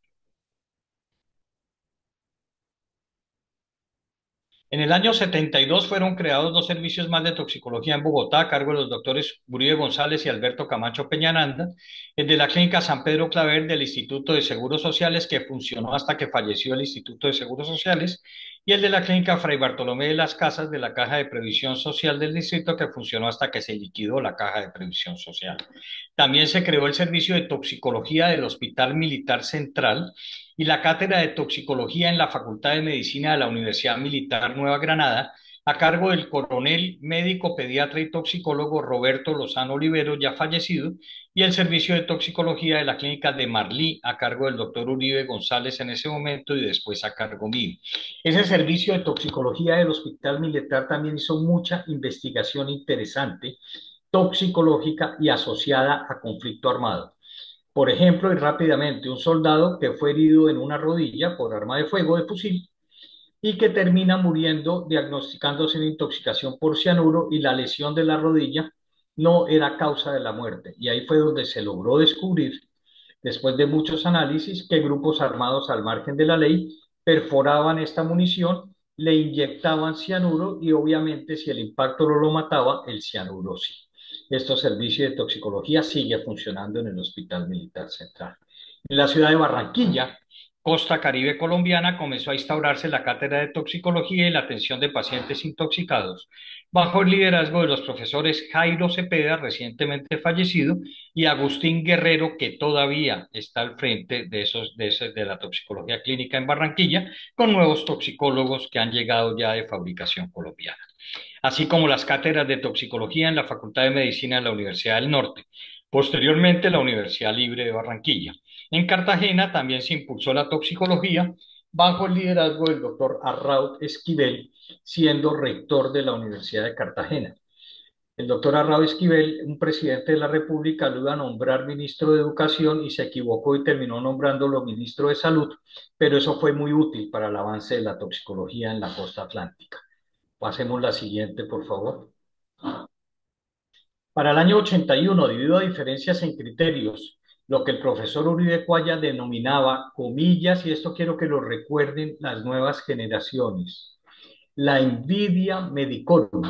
En el año 72 fueron creados dos servicios más de toxicología en Bogotá, a cargo de los doctores Uribe González y Alberto Camacho Peñaranda, el de la Clínica San Pedro Claver del Instituto de Seguros Sociales, que funcionó hasta que falleció el Instituto de Seguros Sociales, y el de la Clínica Fray Bartolomé de las Casas de la Caja de Previsión Social del Distrito, que funcionó hasta que se liquidó la Caja de Previsión Social. También se creó el servicio de toxicología del Hospital Militar Central y la cátedra de toxicología en la Facultad de Medicina de la Universidad Militar Nueva Granada, a cargo del coronel médico, pediatra y toxicólogo Roberto Lozano Olivero, ya fallecido, y el servicio de toxicología de la clínica de Marlí, a cargo del doctor Uribe González en ese momento y después a cargo mío. Ese servicio de toxicología del Hospital Militar también hizo mucha investigación interesante, toxicológica y asociada a conflicto armado. Por ejemplo, y rápidamente, un soldado que fue herido en una rodilla por arma de fuego de fusil y que termina muriendo diagnosticándose una intoxicación por cianuro, y la lesión de la rodilla no era causa de la muerte. Y ahí fue donde se logró descubrir después de muchos análisis, que grupos armados al margen de la ley perforaban esta munición, le inyectaban cianuro y obviamente si el impacto no lo mataba, el cianuro sí. Este servicio de toxicología sigue funcionando en el Hospital Militar Central. En la ciudad de Barranquilla, costa caribe colombiana, comenzó a instaurarse la cátedra de toxicología y la atención de pacientes intoxicados, bajo el liderazgo de los profesores Jairo Cepeda, recientemente fallecido, y Agustín Guerrero, que todavía está al frente de la toxicología clínica en Barranquilla, con nuevos toxicólogos que han llegado ya de fabricación colombiana, así como las cátedras de toxicología en la Facultad de Medicina de la Universidad del Norte, posteriormente la Universidad Libre de Barranquilla. En Cartagena también se impulsó la toxicología bajo el liderazgo del doctor Arraud Esquivel, siendo rector de la Universidad de Cartagena. El doctor Arraud Esquivel, un presidente de la República, lo iba a nombrar ministro de Educación y se equivocó y terminó nombrándolo ministro de Salud, pero eso fue muy útil para el avance de la toxicología en la costa atlántica. Pasemos la siguiente, por favor. Para el año 81, debido a diferencias en criterios, lo que el profesor Uribe Cuaya denominaba, comillas, y esto quiero que lo recuerden las nuevas generaciones, la envidia medicorum.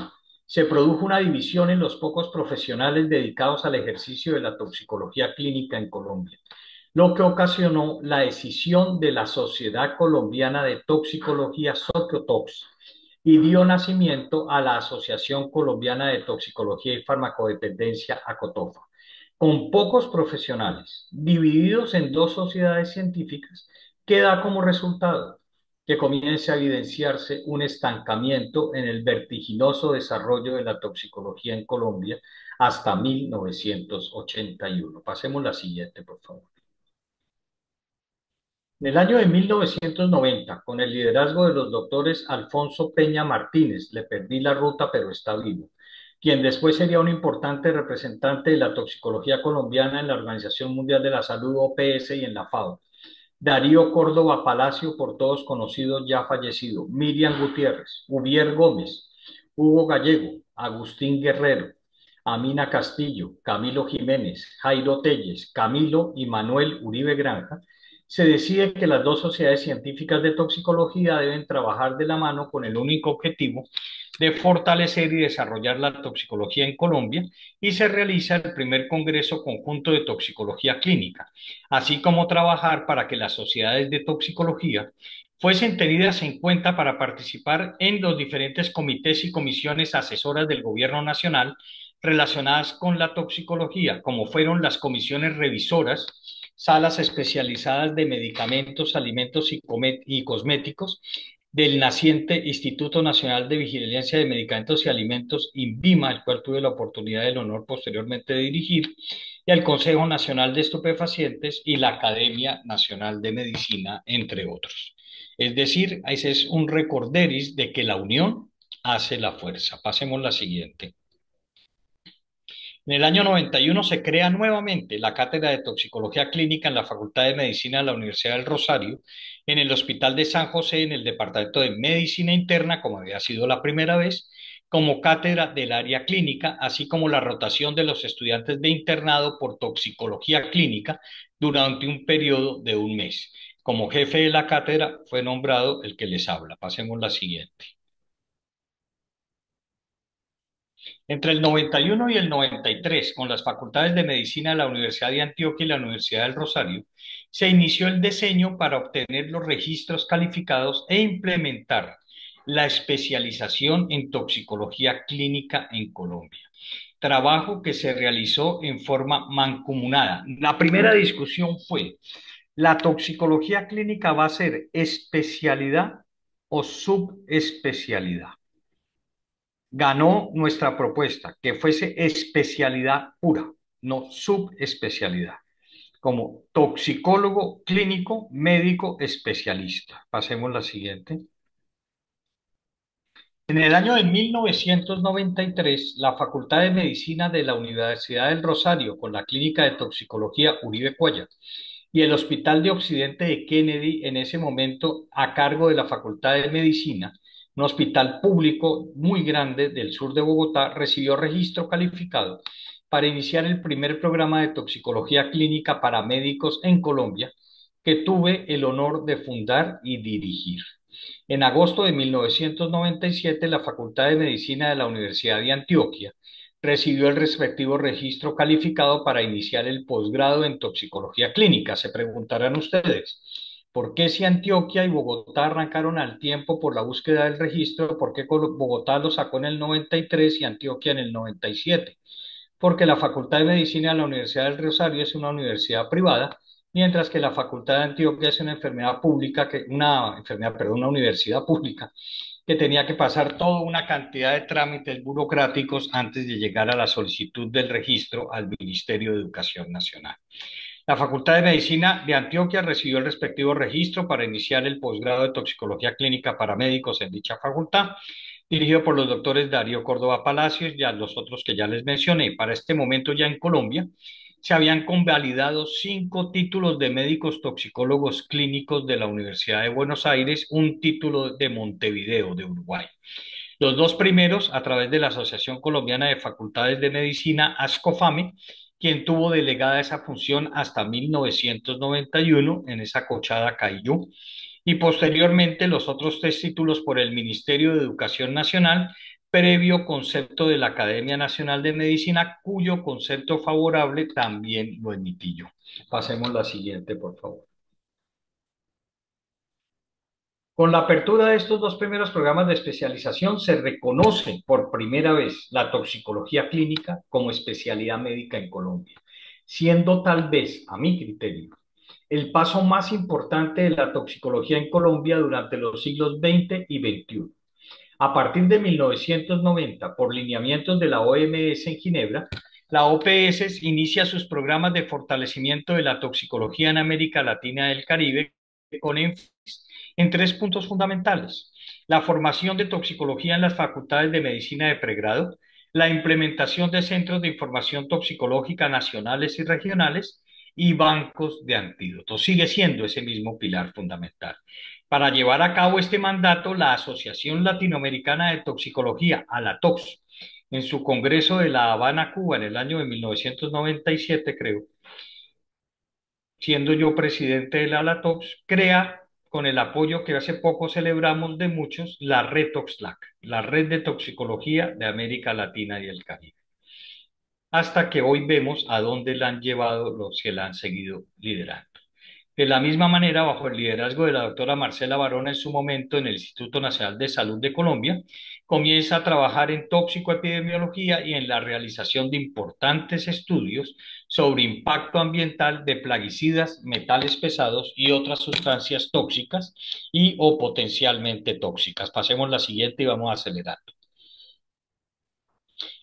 Se produjo una división en los pocos profesionales dedicados al ejercicio de la toxicología clínica en Colombia, lo que ocasionó la escisión de la Sociedad Colombiana de Toxicología, Sociotox, y dio nacimiento a la Asociación Colombiana de Toxicología y Farmacodependencia, ACOTOFA. Con pocos profesionales, divididos en dos sociedades científicas, que da como resultado que comience a evidenciarse un estancamiento en el vertiginoso desarrollo de la toxicología en Colombia hasta 1981. Pasemos la siguiente, por favor. En el año de 1990, con el liderazgo de los doctores Alfonso Peña Martínez, le perdí la ruta pero está vivo, quien después sería un importante representante de la toxicología colombiana en la Organización Mundial de la Salud, OPS, y en la FAO. Darío Córdoba Palacio, por todos conocidos, ya fallecido. Miriam Gutiérrez, Ubier Gómez, Hugo Gallego, Agustín Guerrero, Amina Castillo, Camilo Jiménez, Jairo Telles, Camilo y Manuel Uribe Granja, se decide que las dos sociedades científicas de toxicología deben trabajar de la mano con el único objetivo de fortalecer y desarrollar la toxicología en Colombia, y se realiza el primer Congreso Conjunto de Toxicología Clínica, así como trabajar para que las sociedades de toxicología fuesen tenidas en cuenta para participar en los diferentes comités y comisiones asesoras del Gobierno Nacional relacionadas con la toxicología, como fueron las comisiones revisoras, salas especializadas de medicamentos, alimentos y cosméticos del naciente Instituto Nacional de Vigilancia de Medicamentos y Alimentos, INVIMA, el cual tuve la oportunidad del honor posteriormente de dirigir, y al Consejo Nacional de Estupefacientes y la Academia Nacional de Medicina, entre otros. Es decir, ese es un recorderis de que la unión hace la fuerza. Pasemos la siguiente. En el año 91 se crea nuevamente la Cátedra de Toxicología Clínica en la Facultad de Medicina de la Universidad del Rosario, en el Hospital de San José, en el Departamento de Medicina Interna, como había sido la primera vez, como cátedra del área clínica, así como la rotación de los estudiantes de internado por toxicología clínica durante un periodo de un mes. Como jefe de la cátedra fue nombrado el que les habla. Pasemos la siguiente. Entre el 91 y el 93, con las facultades de medicina de la Universidad de Antioquia y la Universidad del Rosario, se inició el diseño para obtener los registros calificados e implementar la especialización en toxicología clínica en Colombia. Trabajo que se realizó en forma mancomunada. La primera discusión fue: ¿la toxicología clínica va a ser especialidad o subespecialidad? Ganó nuestra propuesta, que fuese especialidad pura, no subespecialidad, como toxicólogo clínico, médico especialista. Pasemos la siguiente. En el año de 1993, la Facultad de Medicina de la Universidad del Rosario, con la Clínica de Toxicología Uribe Cuaya, y el Hospital de Occidente de Kennedy, en ese momento a cargo de la Facultad de Medicina, un hospital público muy grande del sur de Bogotá, recibió registro calificado para iniciar el primer programa de toxicología clínica para médicos en Colombia, que tuve el honor de fundar y dirigir. En agosto de 1997, la Facultad de Medicina de la Universidad de Antioquia recibió el respectivo registro calificado para iniciar el posgrado en toxicología clínica. Se preguntarán ustedes, ¿por qué si Antioquia y Bogotá arrancaron al tiempo por la búsqueda del registro? ¿Por qué Bogotá lo sacó en el 93 y Antioquia en el 97? Porque la Facultad de Medicina de la Universidad del Rosario es una universidad privada, mientras que la Facultad de Antioquia es una enfermedad pública, una universidad pública, que tenía que pasar toda una cantidad de trámites burocráticos antes de llegar a la solicitud del registro al Ministerio de Educación Nacional. La Facultad de Medicina de Antioquia recibió el respectivo registro para iniciar el posgrado de toxicología clínica para médicos en dicha facultad, dirigido por los doctores Darío Córdoba Palacios y a los otros que ya les mencioné. Para este momento ya en Colombia se habían convalidado 5 títulos de médicos toxicólogos clínicos de la Universidad de Buenos Aires, un título de Montevideo, de Uruguay. Los dos primeros a través de la Asociación Colombiana de Facultades de Medicina, ASCOFAME, quien tuvo delegada esa función hasta 1991 en esa cochada Cayú, y posteriormente los otros 3 títulos por el Ministerio de Educación Nacional, previo concepto de la Academia Nacional de Medicina, cuyo concepto favorable también lo emití yo. Pasemos la siguiente, por favor. Con la apertura de estos 2 primeros programas de especialización, se reconoce por primera vez la toxicología clínica como especialidad médica en Colombia, siendo tal vez, a mi criterio, el paso más importante de la toxicología en Colombia durante los siglos XX y XXI. A partir de 1990, por lineamientos de la OMS en Ginebra, la OPS inicia sus programas de fortalecimiento de la toxicología en América Latina y el Caribe con énfasis en 3 puntos fundamentales: la formación de toxicología en las facultades de medicina de pregrado, la implementación de centros de información toxicológica nacionales y regionales, y bancos de antídotos. Sigue siendo ese mismo pilar fundamental. Para llevar a cabo este mandato, la Asociación Latinoamericana de Toxicología, ALATOX, en su congreso de La Habana, Cuba, en el año de 1997, creo, siendo yo presidente de la ALATOX, crea, con el apoyo que hace poco celebramos de muchos, la Red TOXLAC, la Red de Toxicología de América Latina y el Caribe, hasta que hoy vemos a dónde la han llevado los que la han seguido liderando. De la misma manera, bajo el liderazgo de la doctora Marcela Barona en su momento en el Instituto Nacional de Salud de Colombia, comienza a trabajar en tóxicoepidemiología y en la realización de importantes estudios sobre impacto ambiental de plaguicidas, metales pesados y otras sustancias tóxicas y o potencialmente tóxicas. Pasemos la siguiente y vamos a acelerar.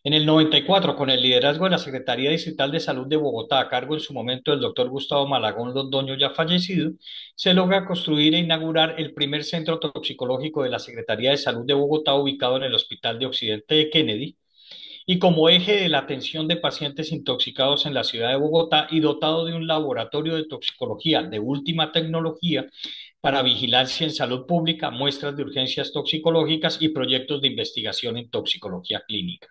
En el 94, con el liderazgo de la Secretaría Distrital de Salud de Bogotá, a cargo en su momento del doctor Gustavo Malagón Londoño, ya fallecido, se logra construir e inaugurar el primer centro toxicológico de la Secretaría de Salud de Bogotá, ubicado en el Hospital de Occidente de Kennedy, y como eje de la atención de pacientes intoxicados en la ciudad de Bogotá y dotado de un laboratorio de toxicología de última tecnología para vigilancia en salud pública, muestras de urgencias toxicológicas y proyectos de investigación en toxicología clínica.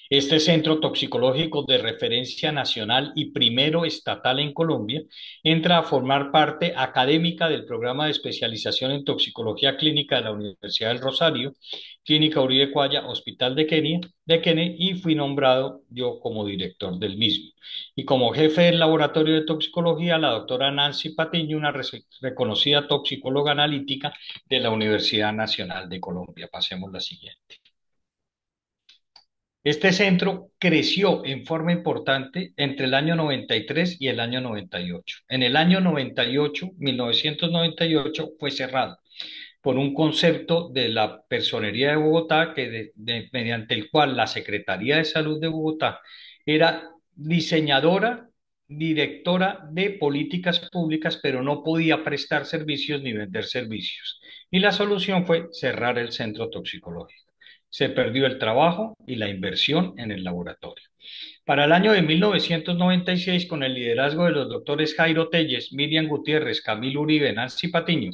Este centro toxicológico de referencia nacional y primero estatal en Colombia entra a formar parte académica del programa de especialización en toxicología clínica de la Universidad del Rosario, Clínica Uribe Cuaya, Hospital de Kennedy, y fui nombrado yo como director del mismo. Y como jefe del laboratorio de toxicología, la doctora Nancy Patiño, una reconocida toxicóloga analítica de la Universidad Nacional de Colombia. Pasemos la siguiente. Este centro creció en forma importante entre el año 93 y el año 98. En el año 98, 1998, fue cerrado por un concepto de la Personería de Bogotá mediante el cual la Secretaría de Salud de Bogotá era diseñadora, directora de políticas públicas, pero no podía prestar servicios ni vender servicios. Y la solución fue cerrar el centro toxicológico. Se perdió el trabajo y la inversión en el laboratorio. Para el año de 1996, con el liderazgo de los doctores Jairo Telles, Miriam Gutiérrez, Camilo Uribe, Nancy Patiño,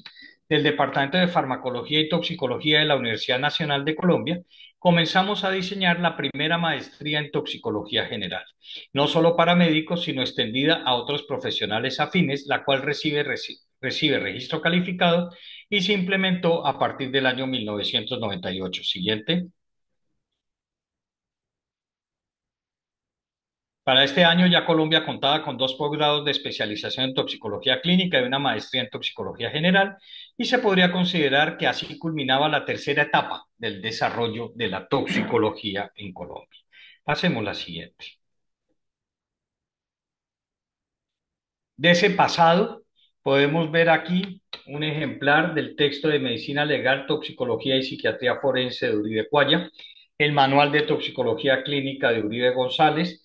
del Departamento de Farmacología y Toxicología de la Universidad Nacional de Colombia, comenzamos a diseñar la primera maestría en toxicología general, no solo para médicos, sino extendida a otros profesionales afines, la cual recibe registro calificado y se implementó a partir del año 1998. Siguiente. Para este año ya Colombia contaba con 2 posgrados de especialización en toxicología clínica y una maestría en toxicología general, y se podría considerar que así culminaba la tercera etapa del desarrollo de la toxicología en Colombia. Pasemos a la siguiente. De ese pasado, podemos ver aquí un ejemplar del texto de Medicina Legal, Toxicología y Psiquiatría Forense de Uribe Cuaya, el Manual de Toxicología Clínica de Uribe González,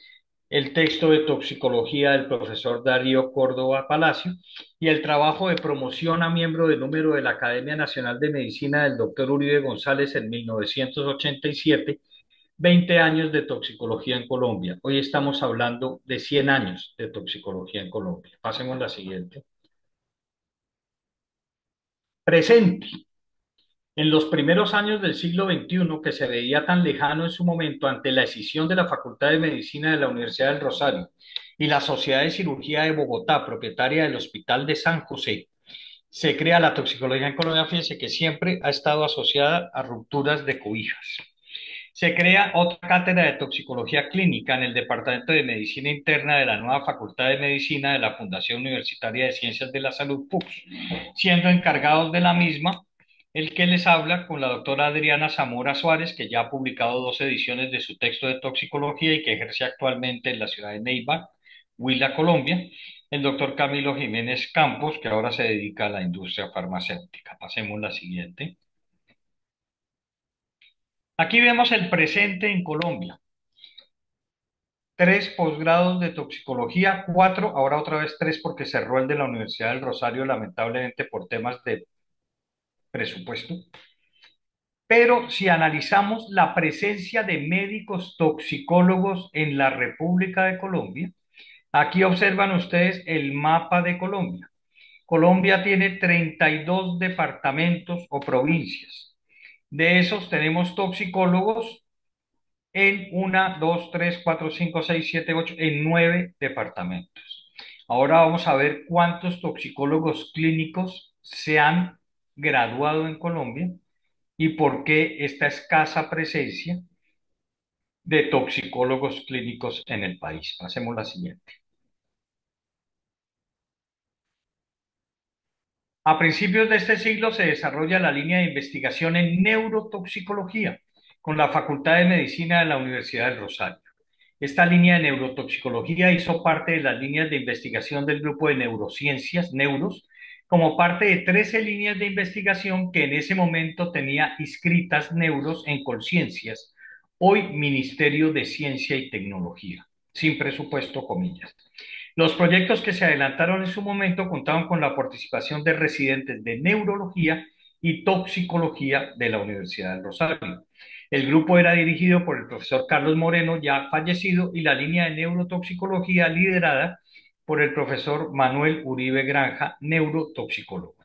el texto de toxicología del profesor Darío Córdoba Palacio y el trabajo de promoción a miembro de número de la Academia Nacional de Medicina del doctor Uribe González en 1987, 20 años de toxicología en Colombia. Hoy estamos hablando de 100 años de toxicología en Colombia. Pasemos a la siguiente. Presente. En los primeros años del siglo XXI, que se veía tan lejano en su momento ante la escisión de la Facultad de Medicina de la Universidad del Rosario y la Sociedad de Cirugía de Bogotá, propietaria del Hospital de San José, se crea la toxicología en Colombia. Fíjense que siempre ha estado asociada a rupturas de cobijas. Se crea otra cátedra de toxicología clínica en el Departamento de Medicina Interna de la nueva Facultad de Medicina de la Fundación Universitaria de Ciencias de la Salud, FUCS, siendo encargados de la misma el que les habla con la doctora Adriana Zamora Suárez, que ya ha publicado 2 ediciones de su texto de toxicología y que ejerce actualmente en la ciudad de Neiva, Huila, Colombia. El doctor Camilo Jiménez Campos, que ahora se dedica a la industria farmacéutica. Pasemos a la siguiente. Aquí vemos el presente en Colombia. 3 posgrados de toxicología, 4, ahora otra vez 3 porque cerró el de la Universidad del Rosario, lamentablemente por temas de presupuesto. Pero si analizamos la presencia de médicos toxicólogos en la República de Colombia, aquí observan ustedes el mapa de Colombia. Colombia tiene 32 departamentos o provincias. De esos tenemos toxicólogos en 1, 2, 3, 4, 5, 6, 7, 8, en 9 departamentos. Ahora vamos a ver cuántos toxicólogos clínicos se han graduado en Colombia y por qué esta escasa presencia de toxicólogos clínicos en el país. Pasemos a la siguiente. A principios de este siglo se desarrolla la línea de investigación en neurotoxicología con la Facultad de Medicina de la Universidad del Rosario. Esta línea de neurotoxicología hizo parte de las líneas de investigación del grupo de neurociencias, Neuros, como parte de 13 líneas de investigación que en ese momento tenía inscritas Neuros en Colciencias, hoy Ministerio de Ciencia y Tecnología, sin presupuesto, comillas. Los proyectos que se adelantaron en su momento contaban con la participación de residentes de neurología y toxicología de la Universidad del Rosario. El grupo era dirigido por el profesor Carlos Moreno, ya fallecido, y la línea de neurotoxicología liderada por el profesor Manuel Uribe Granja, neurotoxicólogo.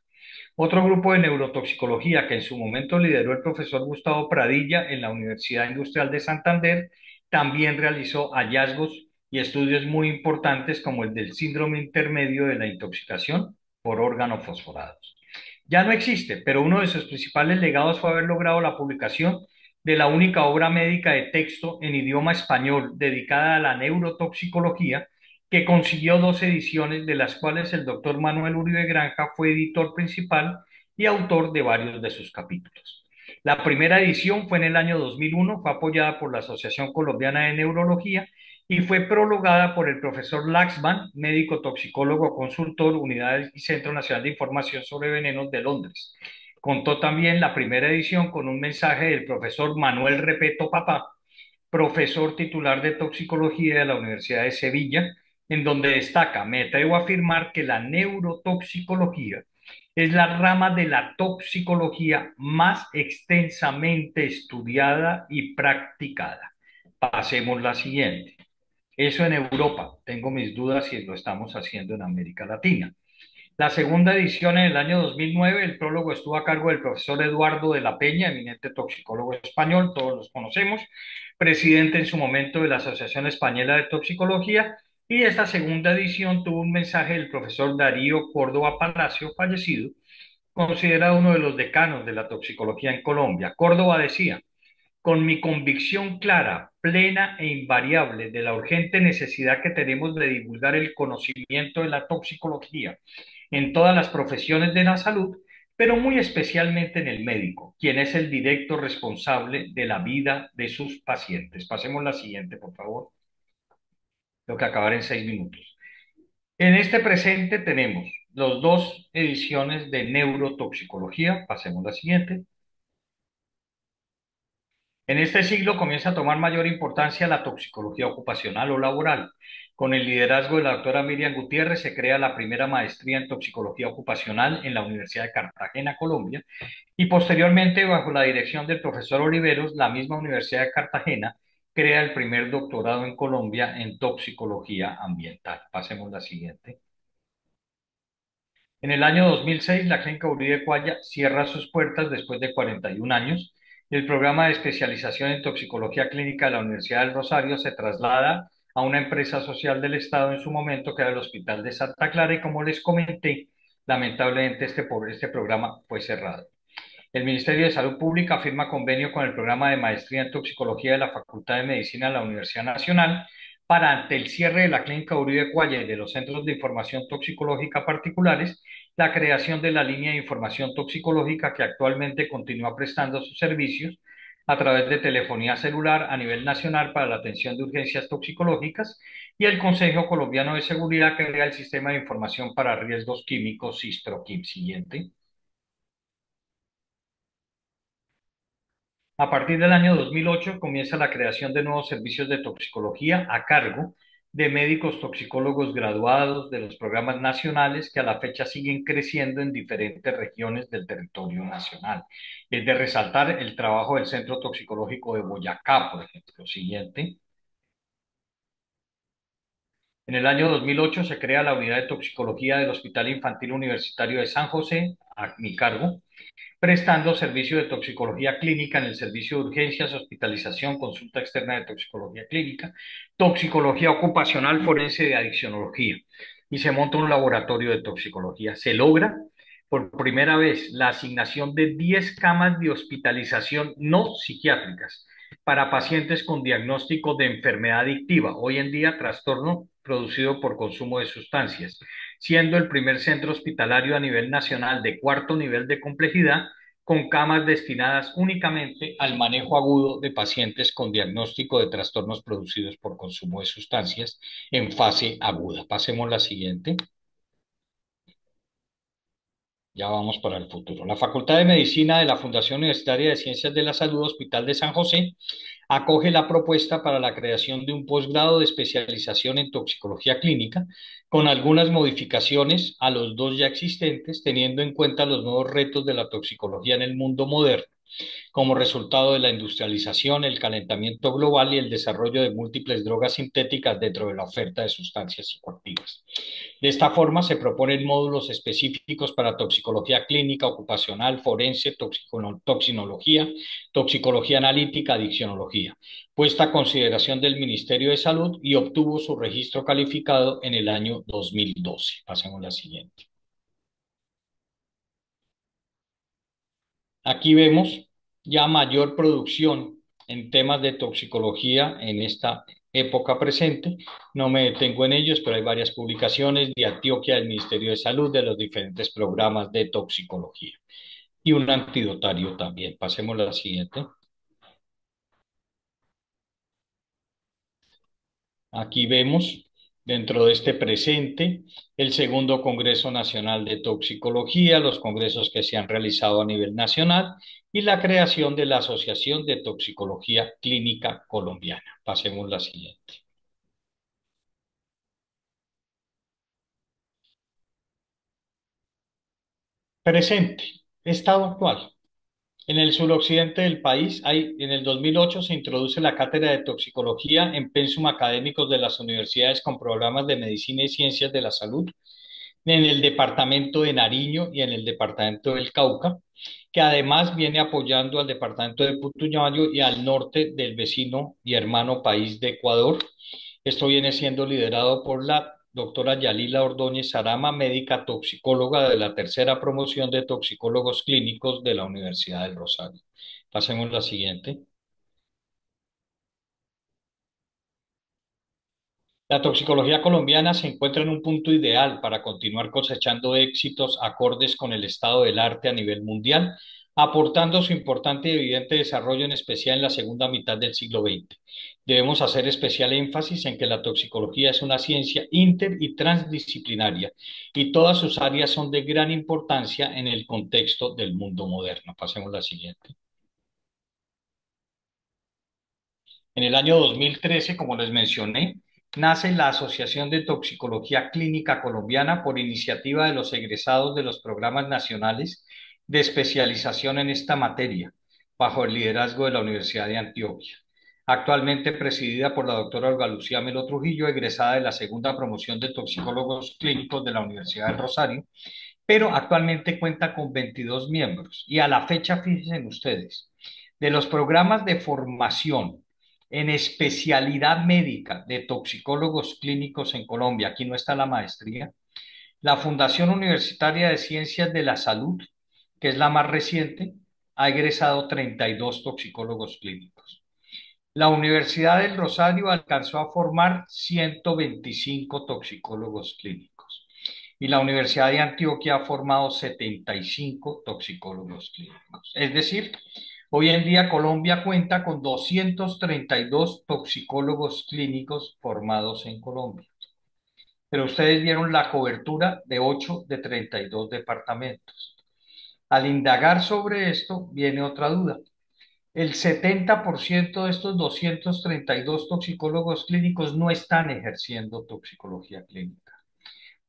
Otro grupo de neurotoxicología que en su momento lideró el profesor Gustavo Pradilla en la Universidad Industrial de Santander, también realizó hallazgos y estudios muy importantes como el del síndrome intermedio de la intoxicación por organofosforados. Ya no existe, pero uno de sus principales legados fue haber logrado la publicación de la única obra médica de texto en idioma español dedicada a la neurotoxicología, que consiguió 2 ediciones, de las cuales el doctor Manuel Uribe Granja fue editor principal y autor de varios de sus capítulos. La primera edición fue en el año 2001, fue apoyada por la Asociación Colombiana de Neurología y fue prologada por el profesor Laxman, médico toxicólogo consultor, Unidad y Centro Nacional de Información sobre Venenos de Londres. Contó también la primera edición con un mensaje del profesor Manuel Repeto Papá, profesor titular de toxicología de la Universidad de Sevilla, en donde destaca: me atrevo a afirmar que la neurotoxicología es la rama de la toxicología más extensamente estudiada y practicada. Pasemos a la siguiente. Eso en Europa. Tengo mis dudas si lo estamos haciendo en América Latina. La segunda edición en el año 2009, el prólogo estuvo a cargo del profesor Eduardo de la Peña, eminente toxicólogo español, todos los conocemos, presidente en su momento de la Asociación Española de Toxicología, y esta segunda edición tuvo un mensaje del profesor Darío Córdoba Palacio, fallecido, considerado uno de los decanos de la toxicología en Colombia. Córdoba decía: con mi convicción clara, plena e invariable de la urgente necesidad que tenemos de divulgar el conocimiento de la toxicología en todas las profesiones de la salud, pero muy especialmente en el médico, quien es el directo responsable de la vida de sus pacientes. Pasemos la siguiente, por favor. Tengo que acabar en 6 minutos. En este presente tenemos las dos ediciones de neurotoxicología. Pasemos la siguiente. En este siglo comienza a tomar mayor importancia la toxicología ocupacional o laboral. Con el liderazgo de la doctora Miriam Gutiérrez se crea la primera maestría en toxicología ocupacional en la Universidad de Cartagena, Colombia, y posteriormente, bajo la dirección del profesor Oliveros, la misma Universidad de Cartagena crea el primer doctorado en Colombia en toxicología ambiental. Pasemos la siguiente. En el año 2006, la Clínica Uribe Cuaya cierra sus puertas después de 41 años. El programa de especialización en toxicología clínica de la Universidad del Rosario se traslada a una empresa social del Estado en su momento, que era el Hospital de Santa Clara, y como les comenté, lamentablemente este programa fue cerrado. El Ministerio de Salud Pública firma convenio con el programa de maestría en toxicología de la Facultad de Medicina de la Universidad Nacional para, ante el cierre de la Clínica Uribe Cuaya y de los centros de información toxicológica particulares, la creación de la línea de información toxicológica, que actualmente continúa prestando sus servicios a través de telefonía celular a nivel nacional para la atención de urgencias toxicológicas, y el Consejo Colombiano de Seguridad, que crea el sistema de información para riesgos químicos SISTROQUIM. Siguiente. A partir del año 2008 comienza la creación de nuevos servicios de toxicología a cargo de médicos toxicólogos graduados de los programas nacionales, que a la fecha siguen creciendo en diferentes regiones del territorio nacional. Es de resaltar el trabajo del Centro Toxicológico de Boyacá, por ejemplo. Siguiente. En el año 2008 se crea la Unidad de Toxicología del Hospital Infantil Universitario de San José, a mi cargo, prestando servicio de toxicología clínica en el servicio de urgencias, hospitalización, consulta externa de toxicología clínica, toxicología ocupacional, forense de adiccionología. Y se monta un laboratorio de toxicología. Se logra por primera vez la asignación de 10 camas de hospitalización no psiquiátricas para pacientes con diagnóstico de enfermedad adictiva, hoy en día trastorno producido por consumo de sustancias, siendo el primer centro hospitalario a nivel nacional de cuarto nivel de complejidad, con camas destinadas únicamente al manejo agudo de pacientes con diagnóstico de trastornos producidos por consumo de sustancias en fase aguda. Pasemos la siguiente. Ya vamos para el futuro. La Facultad de Medicina de la Fundación Universitaria de Ciencias de la Salud Hospital de San José acoge la propuesta para la creación de un posgrado de especialización en toxicología clínica, con algunas modificaciones a los dos ya existentes, teniendo en cuenta los nuevos retos de la toxicología en el mundo moderno, como resultado de la industrialización, el calentamiento global y el desarrollo de múltiples drogas sintéticas dentro de la oferta de sustancias psicoactivas. De esta forma, se proponen módulos específicos para toxicología clínica, ocupacional, forense, toxinología, toxicología analítica, adiccionología, puesta a consideración del Ministerio de Salud, y obtuvo su registro calificado en el año 2012. Pasemos a la siguiente. Aquí vemos ya mayor producción en temas de toxicología en esta época presente. No me detengo en ellos, pero hay varias publicaciones de Antioquia, del Ministerio de Salud, de los diferentes programas de toxicología. Y un antidotario también. Pasemos a la siguiente. Aquí vemos, dentro de este presente, el segundo Congreso Nacional de Toxicología, los congresos que se han realizado a nivel nacional y la creación de la Asociación de Toxicología Clínica Colombiana. Pasemos a la siguiente. Presente, estado actual. En el suroccidente del país, en el 2008 se introduce la cátedra de toxicología en pensum académicos de las universidades con programas de medicina y ciencias de la salud. en el departamento de Nariño y en el departamento del Cauca, que además viene apoyando al departamento de Putumayo y al norte del vecino y hermano país de Ecuador. Esto viene siendo liderado por la doctora Yalila Ordóñez Sarama, médica toxicóloga de la tercera promoción de toxicólogos clínicos de la Universidad del Rosario. Pasemos a la siguiente. La toxicología colombiana se encuentra en un punto ideal para continuar cosechando éxitos acordes con el estado del arte a nivel mundial, aportando su importante y evidente desarrollo en especial en la segunda mitad del siglo XX. Debemos hacer especial énfasis en que la toxicología es una ciencia inter y transdisciplinaria y todas sus áreas son de gran importancia en el contexto del mundo moderno. Pasemos a la siguiente. En el año 2013, como les mencioné, nace la Asociación de Toxicología Clínica Colombiana por iniciativa de los egresados de los programas nacionales de especialización en esta materia, bajo el liderazgo de la Universidad de Antioquia. Actualmente presidida por la doctora Olga Lucía Melo Trujillo, egresada de la segunda promoción de toxicólogos clínicos de la Universidad del Rosario, pero actualmente cuenta con 22 miembros. Y a la fecha, fíjense ustedes, de los programas de formación en especialidad médica de toxicólogos clínicos en Colombia, aquí no está la maestría, la Fundación Universitaria de Ciencias de la Salud, que es la más reciente, ha egresado 32 toxicólogos clínicos. La Universidad del Rosario alcanzó a formar 125 toxicólogos clínicos y la Universidad de Antioquia ha formado 75 toxicólogos clínicos. Es decir, hoy en día Colombia cuenta con 232 toxicólogos clínicos formados en Colombia. Pero ustedes vieron la cobertura de 8 de 32 departamentos. Al indagar sobre esto, viene otra duda. El 70% de estos 232 toxicólogos clínicos no están ejerciendo toxicología clínica.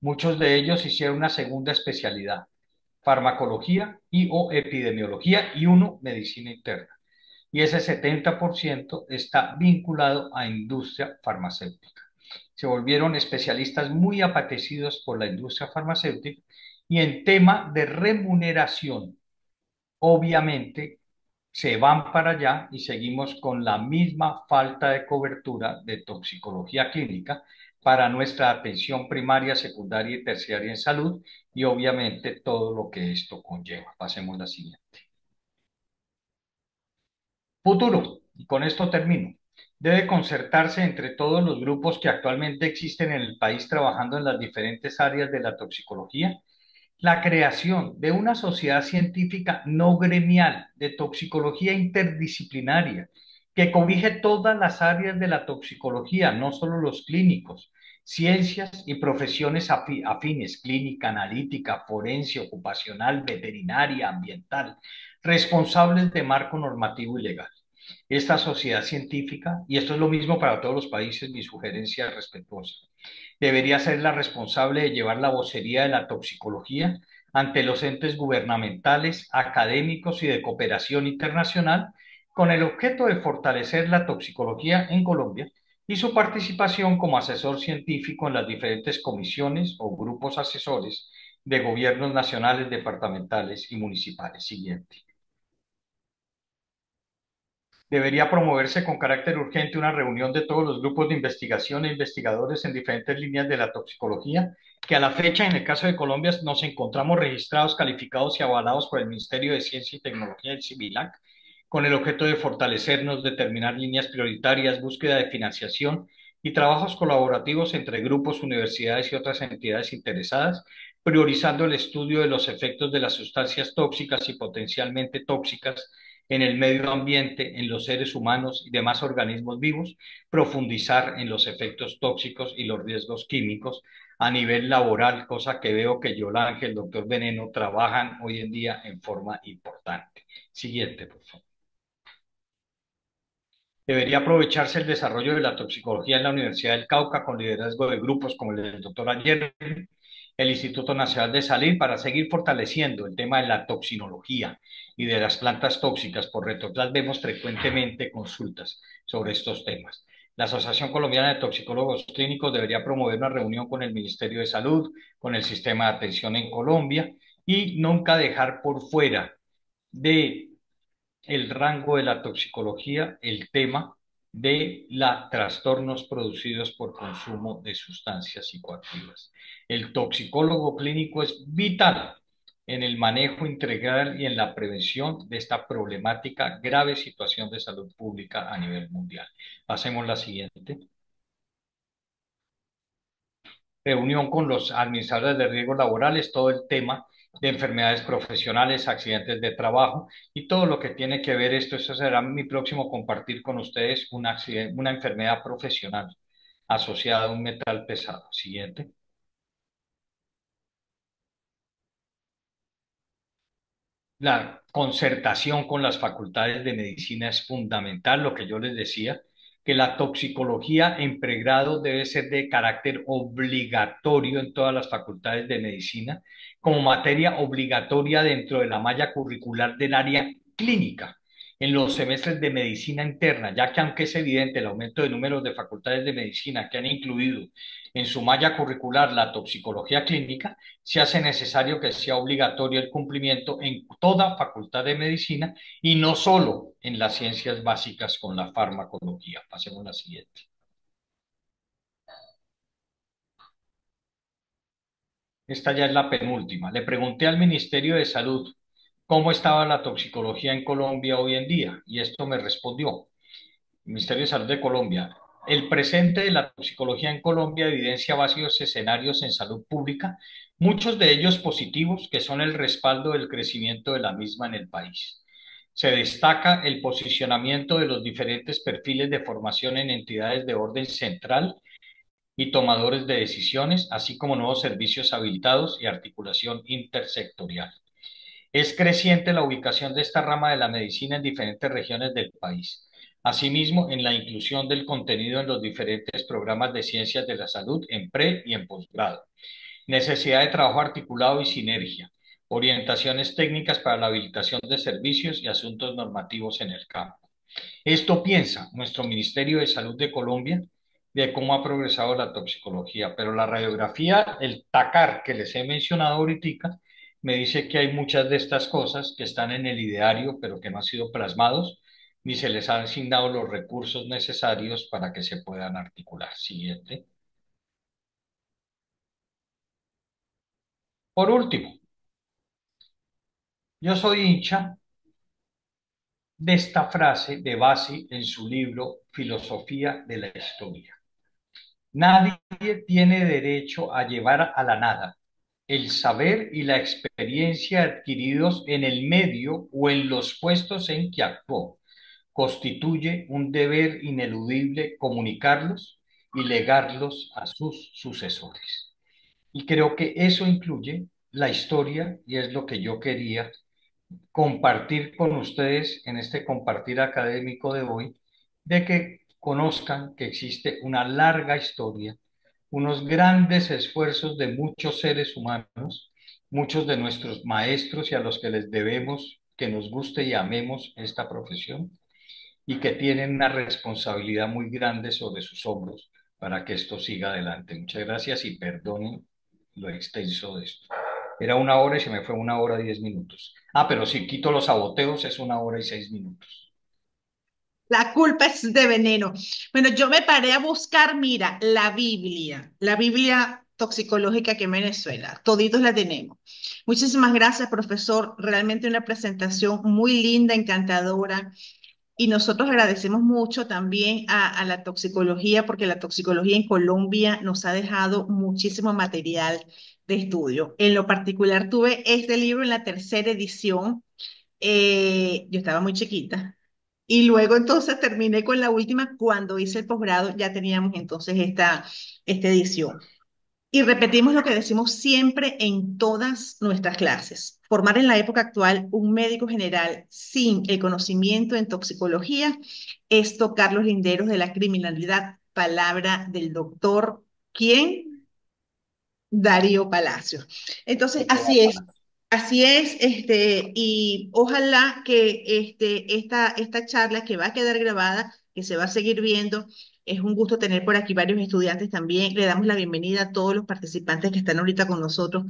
Muchos de ellos hicieron una segunda especialidad, farmacología y o epidemiología y uno medicina interna. Y ese 70% está vinculado a industria farmacéutica. Se volvieron especialistas muy apetecidos por la industria farmacéutica y en tema de remuneración, obviamente se van para allá y seguimos con la misma falta de cobertura de toxicología clínica para nuestra atención primaria, secundaria y terciaria en salud y obviamente todo lo que esto conlleva. Pasemos a la siguiente. Futuro, y con esto termino. Debe concertarse entre todos los grupos que actualmente existen en el país trabajando en las diferentes áreas de la toxicología la creación de una sociedad científica no gremial de toxicología interdisciplinaria que cobije todas las áreas de la toxicología, no solo los clínicos, ciencias y profesiones afines, clínica, analítica, forense, ocupacional, veterinaria, ambiental, responsables de marco normativo y legal. Esta sociedad científica, y esto es lo mismo para todos los países, mi sugerencia es respetuosa, debería ser la responsable de llevar la vocería de la toxicología ante los entes gubernamentales, académicos y de cooperación internacional, con el objeto de fortalecer la toxicología en Colombia y su participación como asesor científico en las diferentes comisiones o grupos asesores de gobiernos nacionales, departamentales y municipales. Siguiente. Debería promoverse con carácter urgente una reunión de todos los grupos de investigación e investigadores en diferentes líneas de la toxicología, que a la fecha, en el caso de Colombia, nos encontramos registrados, calificados y avalados por el Ministerio de Ciencia y Tecnología, el CIVILAC, con el objeto de fortalecernos, determinar líneas prioritarias, búsqueda de financiación y trabajos colaborativos entre grupos, universidades y otras entidades interesadas, priorizando el estudio de los efectos de las sustancias tóxicas y potencialmente tóxicas en el medio ambiente, en los seres humanos y demás organismos vivos, profundizar en los efectos tóxicos y los riesgos químicos a nivel laboral, cosa que veo que Yolanda, el doctor Veneno, trabajan hoy en día en forma importante. Siguiente, por favor. Debería aprovecharse el desarrollo de la toxicología en la Universidad del Cauca con liderazgo de grupos como el del doctor Ayer, el Instituto Nacional de Salud, para seguir fortaleciendo el tema de la toxinología y de las plantas tóxicas. Por retornar vemos frecuentemente consultas sobre estos temas. La Asociación Colombiana de Toxicólogos Clínicos debería promover una reunión con el Ministerio de Salud, con el sistema de atención en Colombia y nunca dejar por fuera de el rango de la toxicología el tema de los trastornos producidos por consumo de sustancias psicoactivas. El toxicólogo clínico es vital en el manejo integral y en la prevención de esta problemática grave situación de salud pública a nivel mundial. Pasemos a la siguiente. Reunión con los administradores de riesgos laborales, todo el tema de enfermedades profesionales, accidentes de trabajo y todo lo que tiene que ver esto. Eso será mi próximo compartir con ustedes una enfermedad profesional asociada a un metal pesado. Siguiente. La concertación con las facultades de medicina es fundamental, lo que yo les decía, que la toxicología en pregrado debe ser de carácter obligatorio en todas las facultades de medicina, como materia obligatoria dentro de la malla curricular del área clínica, en los semestres de medicina interna, ya que aunque es evidente el aumento de números de facultades de medicina que han incluido en su malla curricular la toxicología clínica, se hace necesario que sea obligatorio el cumplimiento en toda facultad de medicina y no solo en las ciencias básicas con la farmacología. Pasemos a la siguiente. Esta ya es la penúltima. Le pregunté al Ministerio de Salud cómo estaba la toxicología en Colombia hoy en día y esto me respondió. Ministerio de Salud de Colombia. El presente de la toxicología en Colombia evidencia varios escenarios en salud pública, muchos de ellos positivos, que son el respaldo del crecimiento de la misma en el país. Se destaca el posicionamiento de los diferentes perfiles de formación en entidades de orden central y tomadores de decisiones, así como nuevos servicios habilitados y articulación intersectorial. Es creciente la ubicación de esta rama de la medicina en diferentes regiones del país. Asimismo, en la inclusión del contenido en los diferentes programas de ciencias de la salud en pre y en posgrado. Necesidad de trabajo articulado y sinergia. Orientaciones técnicas para la habilitación de servicios y asuntos normativos en el campo. Esto piensa nuestro Ministerio de Salud de Colombia de cómo ha progresado la toxicología, pero la radiografía, el TACAR que les he mencionado ahorita, me dice que hay muchas de estas cosas que están en el ideario, pero que no han sido plasmados, ni se les han asignado los recursos necesarios para que se puedan articular. Siguiente. Por último, yo soy hincha de esta frase de Bassi en su libro Filosofía de la Historia. Nadie tiene derecho a llevar a la nada el saber y la experiencia adquiridos en el medio o en los puestos en que actuó. Constituye un deber ineludible comunicarlos y legarlos a sus sucesores. Y creo que eso incluye la historia y es lo que yo quería compartir con ustedes en este compartir académico de hoy, de que conozcan que existe una larga historia, unos grandes esfuerzos de muchos seres humanos, muchos de nuestros maestros y a los que les debemos que nos guste y amemos esta profesión y que tienen una responsabilidad muy grande sobre sus hombros para que esto siga adelante. Muchas gracias y perdonen lo extenso de esto. Era 1 hora y se me fue 1 hora 10 minutos. Ah, pero si quito los saboteos es 1 hora y 6 minutos. La culpa es de veneno. Bueno, yo me paré a buscar, mira, la Biblia toxicológica que en Venezuela, toditos la tenemos. Muchísimas gracias, profesor. Realmente una presentación muy linda, encantadora. Y nosotros agradecemos mucho también a la toxicología, porque la toxicología en Colombia nos ha dejado muchísimo material de estudio. En lo particular, tuve este libro en la tercera edición. Yo estaba muy chiquita. Y luego entonces terminé con la última. Cuando hice el posgrado, ya teníamos entonces esta edición. Y repetimos lo que decimos siempre en todas nuestras clases. Formar en la época actual un médico general sin el conocimiento en toxicología es tocar los linderos de la criminalidad. Palabra del doctor, ¿quién? Darío Palacio. Entonces, así es, y ojalá que esta charla que va a quedar grabada, que se va a seguir viendo, Es un gusto tener por aquí varios estudiantes también. Le damos la bienvenida a todos los participantes que están ahorita con nosotros.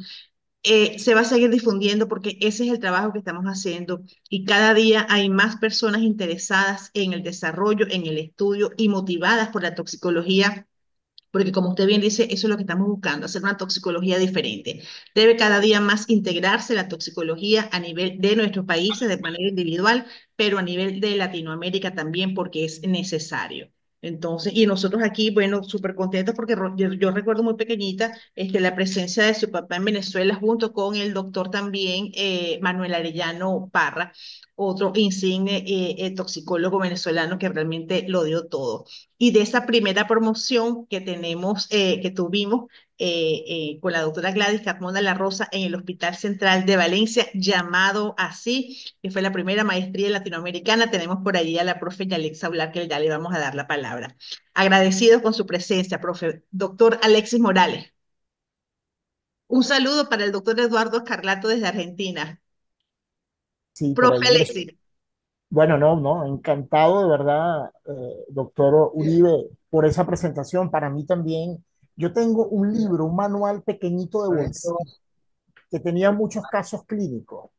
Se va a seguir difundiendo porque ese es el trabajo que estamos haciendo y cada día hay más personas interesadas en el desarrollo, en el estudio y motivadas por la toxicología, porque como usted bien dice, eso es lo que estamos buscando, hacer una toxicología diferente. Debe cada día más integrarse la toxicología a nivel de nuestros países de manera individual, pero a nivel de Latinoamérica también porque es necesario. Entonces, y nosotros aquí, bueno, súper contentos porque yo recuerdo muy pequeñita la presencia de su papá en Venezuela junto con el doctor también Manuel Arellano Parra, otro insigne toxicólogo venezolano que realmente lo dio todo. Y de esa primera promoción que tenemos, que tuvimos con la doctora Gladys Carmona La Rosa en el Hospital Central de Valencia, llamado así, que fue la primera maestría latinoamericana, tenemos por allí a la profe Yalexa Blar, que ya le vamos a dar la palabra. Agradecidos con su presencia, profe. Doctor Alexis Morales. Un saludo para el doctor Eduardo Escarlato desde Argentina. Sí, por Profe allí. Alexis. Bueno, no, encantado de verdad, doctor Uribe, por esa presentación. Para mí también, yo tengo un libro, un manual pequeñito de bolsillo que tenía muchos casos clínicos,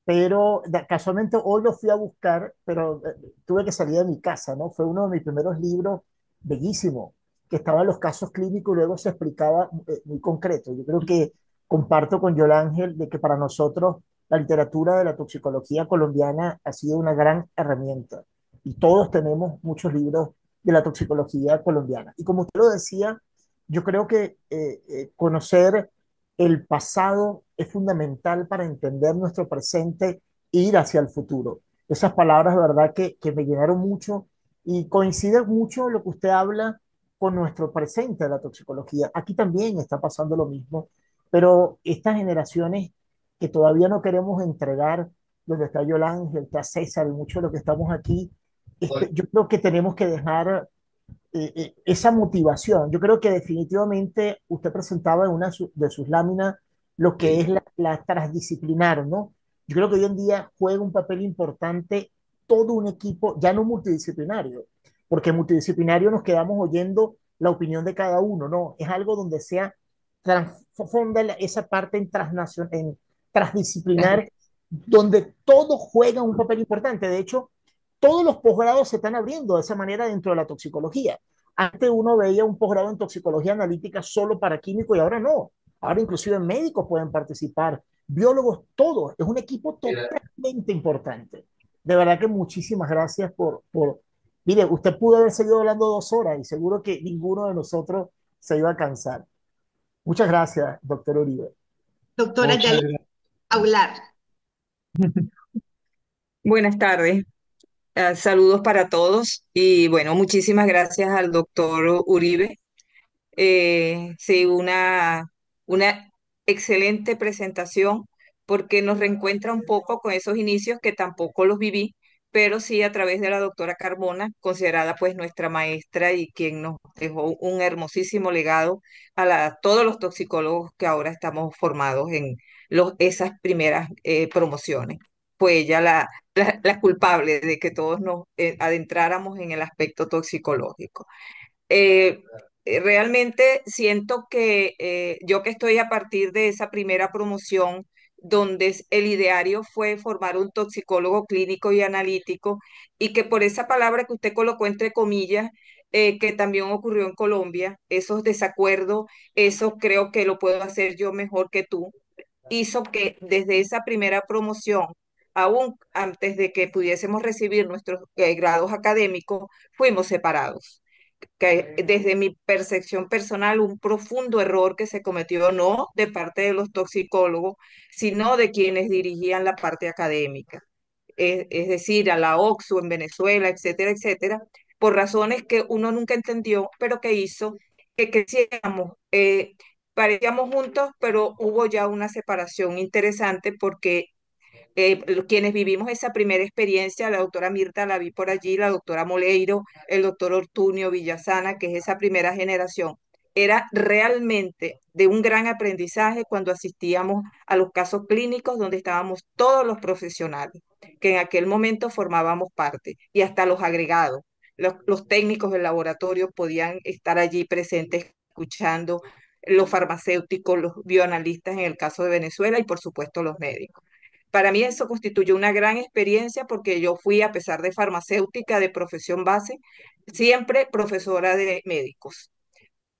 pero casualmente hoy lo fui a buscar, pero tuve que salir de mi casa, ¿no? Fue uno de mis primeros libros, bellísimo, que estaban los casos clínicos y luego se explicaba muy concreto. Yo creo que comparto con Yol Ángel de que para nosotros la literatura de la toxicología colombiana ha sido una gran herramienta y todos tenemos muchos libros de la toxicología colombiana. Y como usted lo decía, yo creo que conocer el pasado es fundamental para entender nuestro presente e ir hacia el futuro. Esas palabras, de verdad, que me llenaron mucho y coincide mucho lo que usted habla con nuestro presente de la toxicología. Aquí también está pasando lo mismo, pero estas generaciones que todavía no queremos entregar, donde está Yolanda, está César y mucho de lo que estamos aquí, yo creo que tenemos que dejar esa motivación. Yo creo que definitivamente usted presentaba en una de sus láminas lo que es la transdisciplinar, ¿no? Yo creo que hoy en día juega un papel importante todo un equipo, ya no multidisciplinario, porque multidisciplinario nos quedamos oyendo la opinión de cada uno, ¿no? Es algo donde sea transfonda esa parte en transdisciplinar, donde todo juega un papel importante. De hecho, todos los posgrados se están abriendo de esa manera dentro de la toxicología. Antes uno veía un posgrado en toxicología analítica solo para químicos y ahora no. Ahora inclusive médicos pueden participar, biólogos, todos. Es un equipo totalmente importante. De verdad que muchísimas gracias por... Mire, usted pudo haber seguido hablando 2 horas y seguro que ninguno de nosotros se iba a cansar. Muchas gracias, doctor Uribe. Doctora Muchas Yalexa gracias. Aular. Buenas tardes, saludos para todos y bueno, muchísimas gracias al doctor Uribe. Sí, una excelente presentación porque nos reencuentra un poco con esos inicios que tampoco los viví, pero sí a través de la doctora Carmona, considerada pues nuestra maestra y quien nos dejó un hermosísimo legado todos los toxicólogos que ahora estamos formados en esas primeras promociones. Fue ella la culpable de que todos nos adentráramos en el aspecto toxicológico. Eh, Realmente siento que yo que estoy a partir de esa primera promoción, donde el ideario fue formar un toxicólogo clínico y analítico, y que por esa palabra que usted colocó entre comillas, que también ocurrió en Colombia, esos desacuerdos, eso creo que lo puedo hacer yo mejor que tú, hizo que desde esa primera promoción, aún antes de que pudiésemos recibir nuestros grados académicos, fuimos separados que desde mi percepción personal, un profundo error que se cometió no de parte de los toxicólogos, sino de quienes dirigían la parte académica, es decir, a la OXU en Venezuela, etcétera, etcétera, por razones que uno nunca entendió, pero que hizo que creciéramos. Parecíamos juntos, pero hubo ya una separación interesante porque quienes vivimos esa primera experiencia, la doctora Mirta la vi por allí, la doctora Moleiro, el doctor Ortuño Villasana, que es esa primera generación, era realmente de un gran aprendizaje cuando asistíamos a los casos clínicos donde estábamos todos los profesionales, que en aquel momento formábamos parte, y hasta los agregados. los técnicos del laboratorio podían estar allí presentes escuchando, los farmacéuticos, los bioanalistas en el caso de Venezuela y por supuesto los médicos. Para mí eso constituyó una gran experiencia porque yo fui, a pesar de farmacéutica de profesión base, siempre profesora de médicos.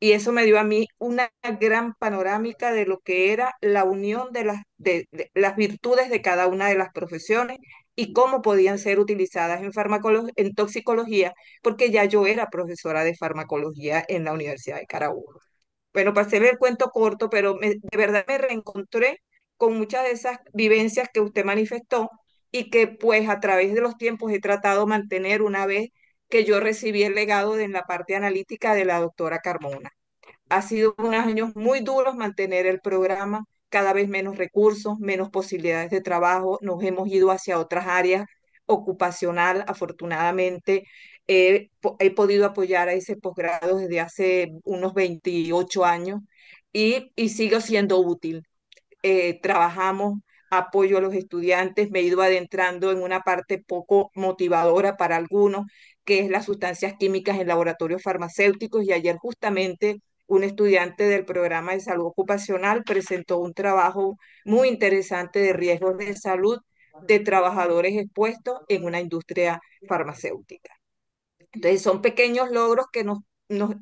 Y eso me dio a mí una gran panorámica de lo que era la unión de las virtudes de cada una de las profesiones y cómo podían ser utilizadas en toxicología, porque ya yo era profesora de farmacología en la Universidad de Carabobo. Bueno, para hacerle el cuento corto, pero de verdad me reencontré con muchas de esas vivencias que usted manifestó y que pues a través de los tiempos he tratado de mantener una vez que yo recibí el legado de en la parte analítica de la doctora Carmona. Ha sido unos años muy duros mantener el programa, cada vez menos recursos, menos posibilidades de trabajo, nos hemos ido hacia otras áreas ocupacional. Afortunadamente, he podido apoyar a ese posgrado desde hace unos 28 años y sigo siendo útil. Trabajamos, apoyo a los estudiantes, me he ido adentrando en una parte poco motivadora para algunos, que es las sustancias químicas en laboratorios farmacéuticos, y ayer justamente un estudiante del programa de salud ocupacional presentó un trabajo muy interesante de riesgos de salud de trabajadores expuestos en una industria farmacéutica. Entonces son pequeños logros que nos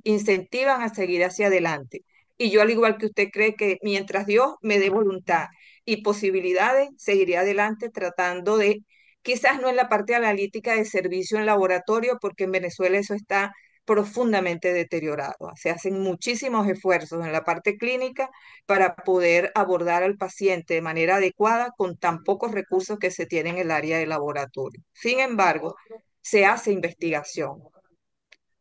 incentivan a seguir hacia adelante. Y yo, al igual que usted, cree que mientras Dios me dé voluntad y posibilidades, seguiré adelante tratando de, quizás no en la parte analítica de servicio en laboratorio, porque en Venezuela eso está profundamente deteriorado. Se hacen muchísimos esfuerzos en la parte clínica para poder abordar al paciente de manera adecuada con tan pocos recursos que se tienen en el área de laboratorio. Sin embargo, se hace investigación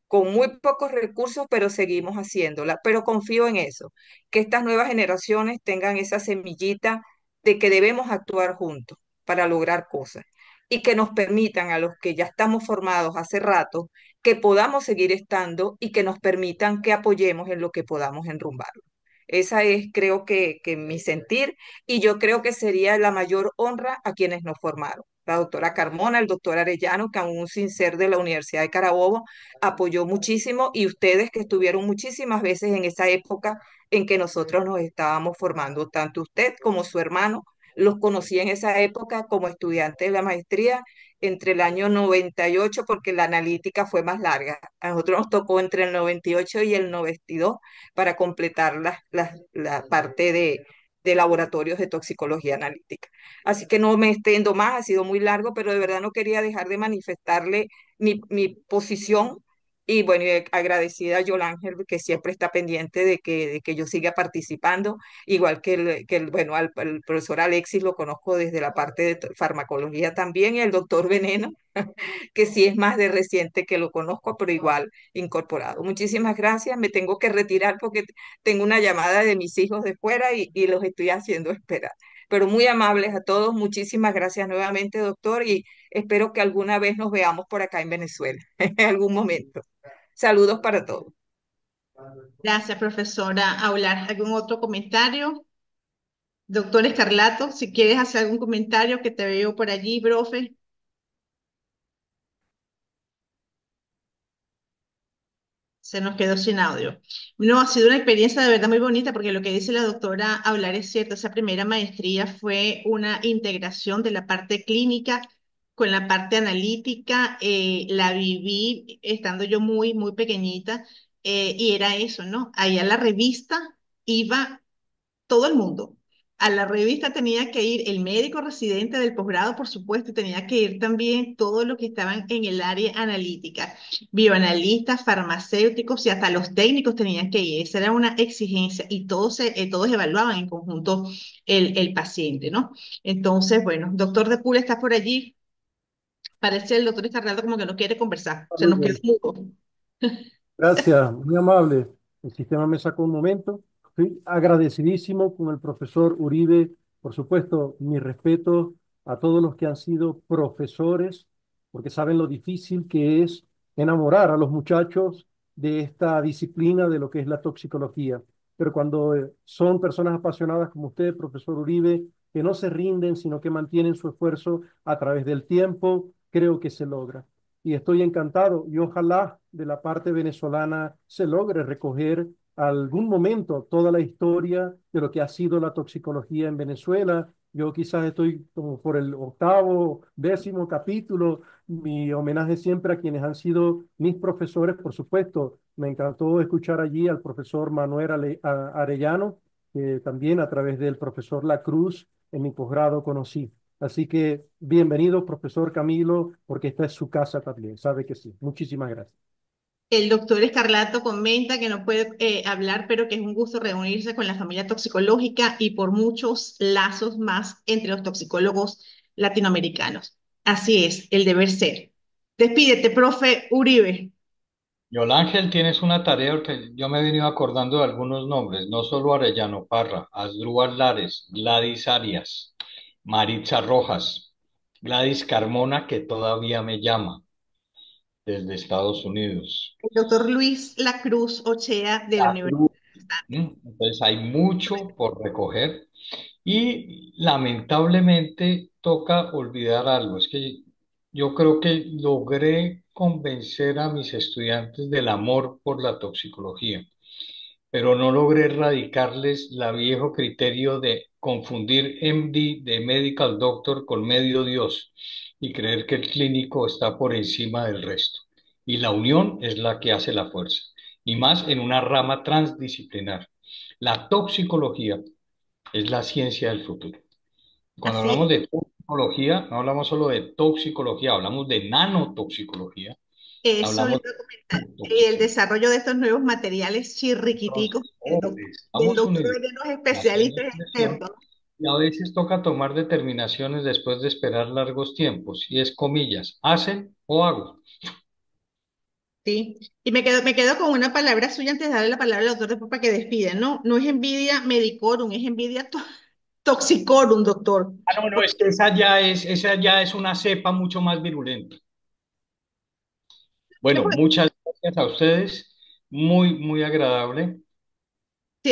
con muy pocos recursos, pero seguimos haciéndola. Pero confío en eso, que estas nuevas generaciones tengan esa semillita de que debemos actuar juntos para lograr cosas y que nos permitan a los que ya estamos formados hace rato, que podamos seguir estando y que nos permitan que apoyemos en lo que podamos enrumbarlo. Esa es, creo que mi sentir, y yo creo que sería la mayor honra a quienes nos formaron. La doctora Carmona, el doctor Arellano, que aún sin ser de la Universidad de Carabobo, apoyó muchísimo, y ustedes que estuvieron muchísimas veces en esa época en que nosotros nos estábamos formando, tanto usted como su hermano. Los conocí en esa época como estudiante de la maestría entre el año 98, porque la analítica fue más larga. A nosotros nos tocó entre el 98 y el 92 para completar la parte de laboratorios de toxicología analítica. Así que no me extiendo más, ha sido muy largo, pero de verdad no quería dejar de manifestarle mi posición. Y bueno, y agradecida a Yolángel, que siempre está pendiente de que yo siga participando, igual bueno, al profesor Alexis lo conozco desde la parte de farmacología también, y el doctor Veneno, que sí es más de reciente que lo conozco, pero igual incorporado. Muchísimas gracias, me tengo que retirar porque tengo una llamada de mis hijos de fuera y los estoy haciendo esperar. Pero muy amables a todos, muchísimas gracias nuevamente, doctor, y espero que alguna vez nos veamos por acá en Venezuela, en algún momento. Saludos para todos. Gracias, profesora Aular. ¿Algún otro comentario? Doctor Escarlato, si quieres hacer algún comentario que te veo por allí, profe. Se nos quedó sin audio. No, ha sido una experiencia de verdad muy bonita porque lo que dice la doctora Aular es cierto. Esa primera maestría fue una integración de la parte clínica con la parte analítica. La viví estando yo muy, muy pequeñita, y era eso, ¿no? Ahí a la revista iba todo el mundo. A la revista tenía que ir el médico residente del posgrado, por supuesto, y tenía que ir también todos los que estaban en el área analítica, bioanalistas, farmacéuticos y hasta los técnicos tenían que ir. Esa era una exigencia y todos evaluaban en conjunto el paciente, ¿no? Entonces, bueno, doctor de Pula está por allí. Parece el doctor Escarlado como que no quiere conversar. Se Muy nos quedó bien. mudo. Gracias, muy amable. El sistema me sacó un momento. Estoy agradecidísimo con el profesor Uribe. Por supuesto, mi respeto a todos los que han sido profesores, porque saben lo difícil que es enamorar a los muchachos de esta disciplina de lo que es la toxicología. Pero cuando son personas apasionadas como usted, profesor Uribe, que no se rinden, sino que mantienen su esfuerzo a través del tiempo, creo que se logra. y estoy encantado. Y ojalá de la parte venezolana se logre recoger algún momento toda la historia de lo que ha sido la toxicología en Venezuela. Yo quizás estoy como por el octavo, décimo capítulo. Mi homenaje siempre a quienes han sido mis profesores, por supuesto. Me encantó escuchar allí al profesor Manuel Arellano, que también a través del profesor La Cruz en mi posgrado conocí. Así que bienvenido, profesor Camilo, porque esta es su casa también, sabe que sí. Muchísimas gracias. El doctor Escarlato comenta que no puede hablar, pero que es un gusto reunirse con la familia toxicológica y por muchos lazos más entre los toxicólogos latinoamericanos. Así es, el deber ser. Despídete, profe Uribe. Yolanda Ángel, tienes una tarea porque yo me he venido acordando de algunos nombres, no solo Arellano Parra, Asdrúbal Lares, Gladys Arias, Maritza Rojas, Gladys Carmona, que todavía me llama desde Estados Unidos. El doctor Luis Lacruz Ochea de la La Universidad Cruz. de los Andes. Entonces hay mucho por recoger y lamentablemente toca olvidar algo. Es que yo creo que logré convencer a mis estudiantes del amor por la toxicología, pero no logré erradicarles la viejo criterio de confundir MD de Medical Doctor con medio Dios y creer que el clínico está por encima del resto. Y la unión es la que hace la fuerza, y más en una rama transdisciplinar. La toxicología es la ciencia del futuro. Cuando Así hablamos de toxicología, no hablamos solo de toxicología, hablamos de nanotoxicología, eso le hablamos iba a de comentar. Y el toxicología. desarrollo de estos nuevos materiales chirriquiticos, el Estamos doctor unidos de los en hacer especialistas presión expertos. y a veces toca tomar determinaciones después de esperar largos tiempos, y es comillas, hacen o hago. Sí, y me quedo con una palabra suya antes de darle la palabra al doctor después para que despida, ¿no? No es envidia medicorum, es envidia toxicorum, doctor. Ah, no, no, es que esa ya es una cepa mucho más virulenta. ¿Me Bueno, puede- muchas gracias a ustedes, muy, muy agradable.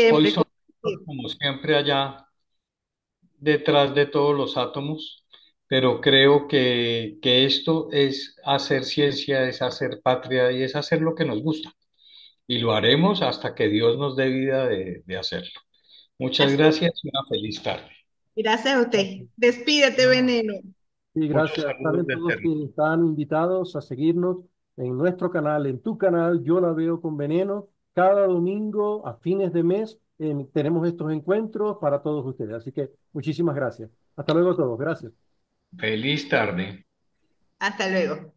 Hoy Siempre son como siempre allá detrás de todos los átomos, pero creo que esto es hacer ciencia, es hacer patria y es hacer lo que nos gusta. Y lo haremos hasta que Dios nos dé vida de hacerlo. Muchas así. gracias y una feliz tarde. Gracias a usted. Despídete, veneno. Y Muchos gracias. saludos Saben del todos terreno. que están invitados a seguirnos en nuestro canal, en tu canal. Yo la veo con veneno. Cada domingo a fines de mes tenemos estos encuentros para todos ustedes. Así que muchísimas gracias. Hasta luego a todos. Gracias. Feliz tarde. Hasta luego.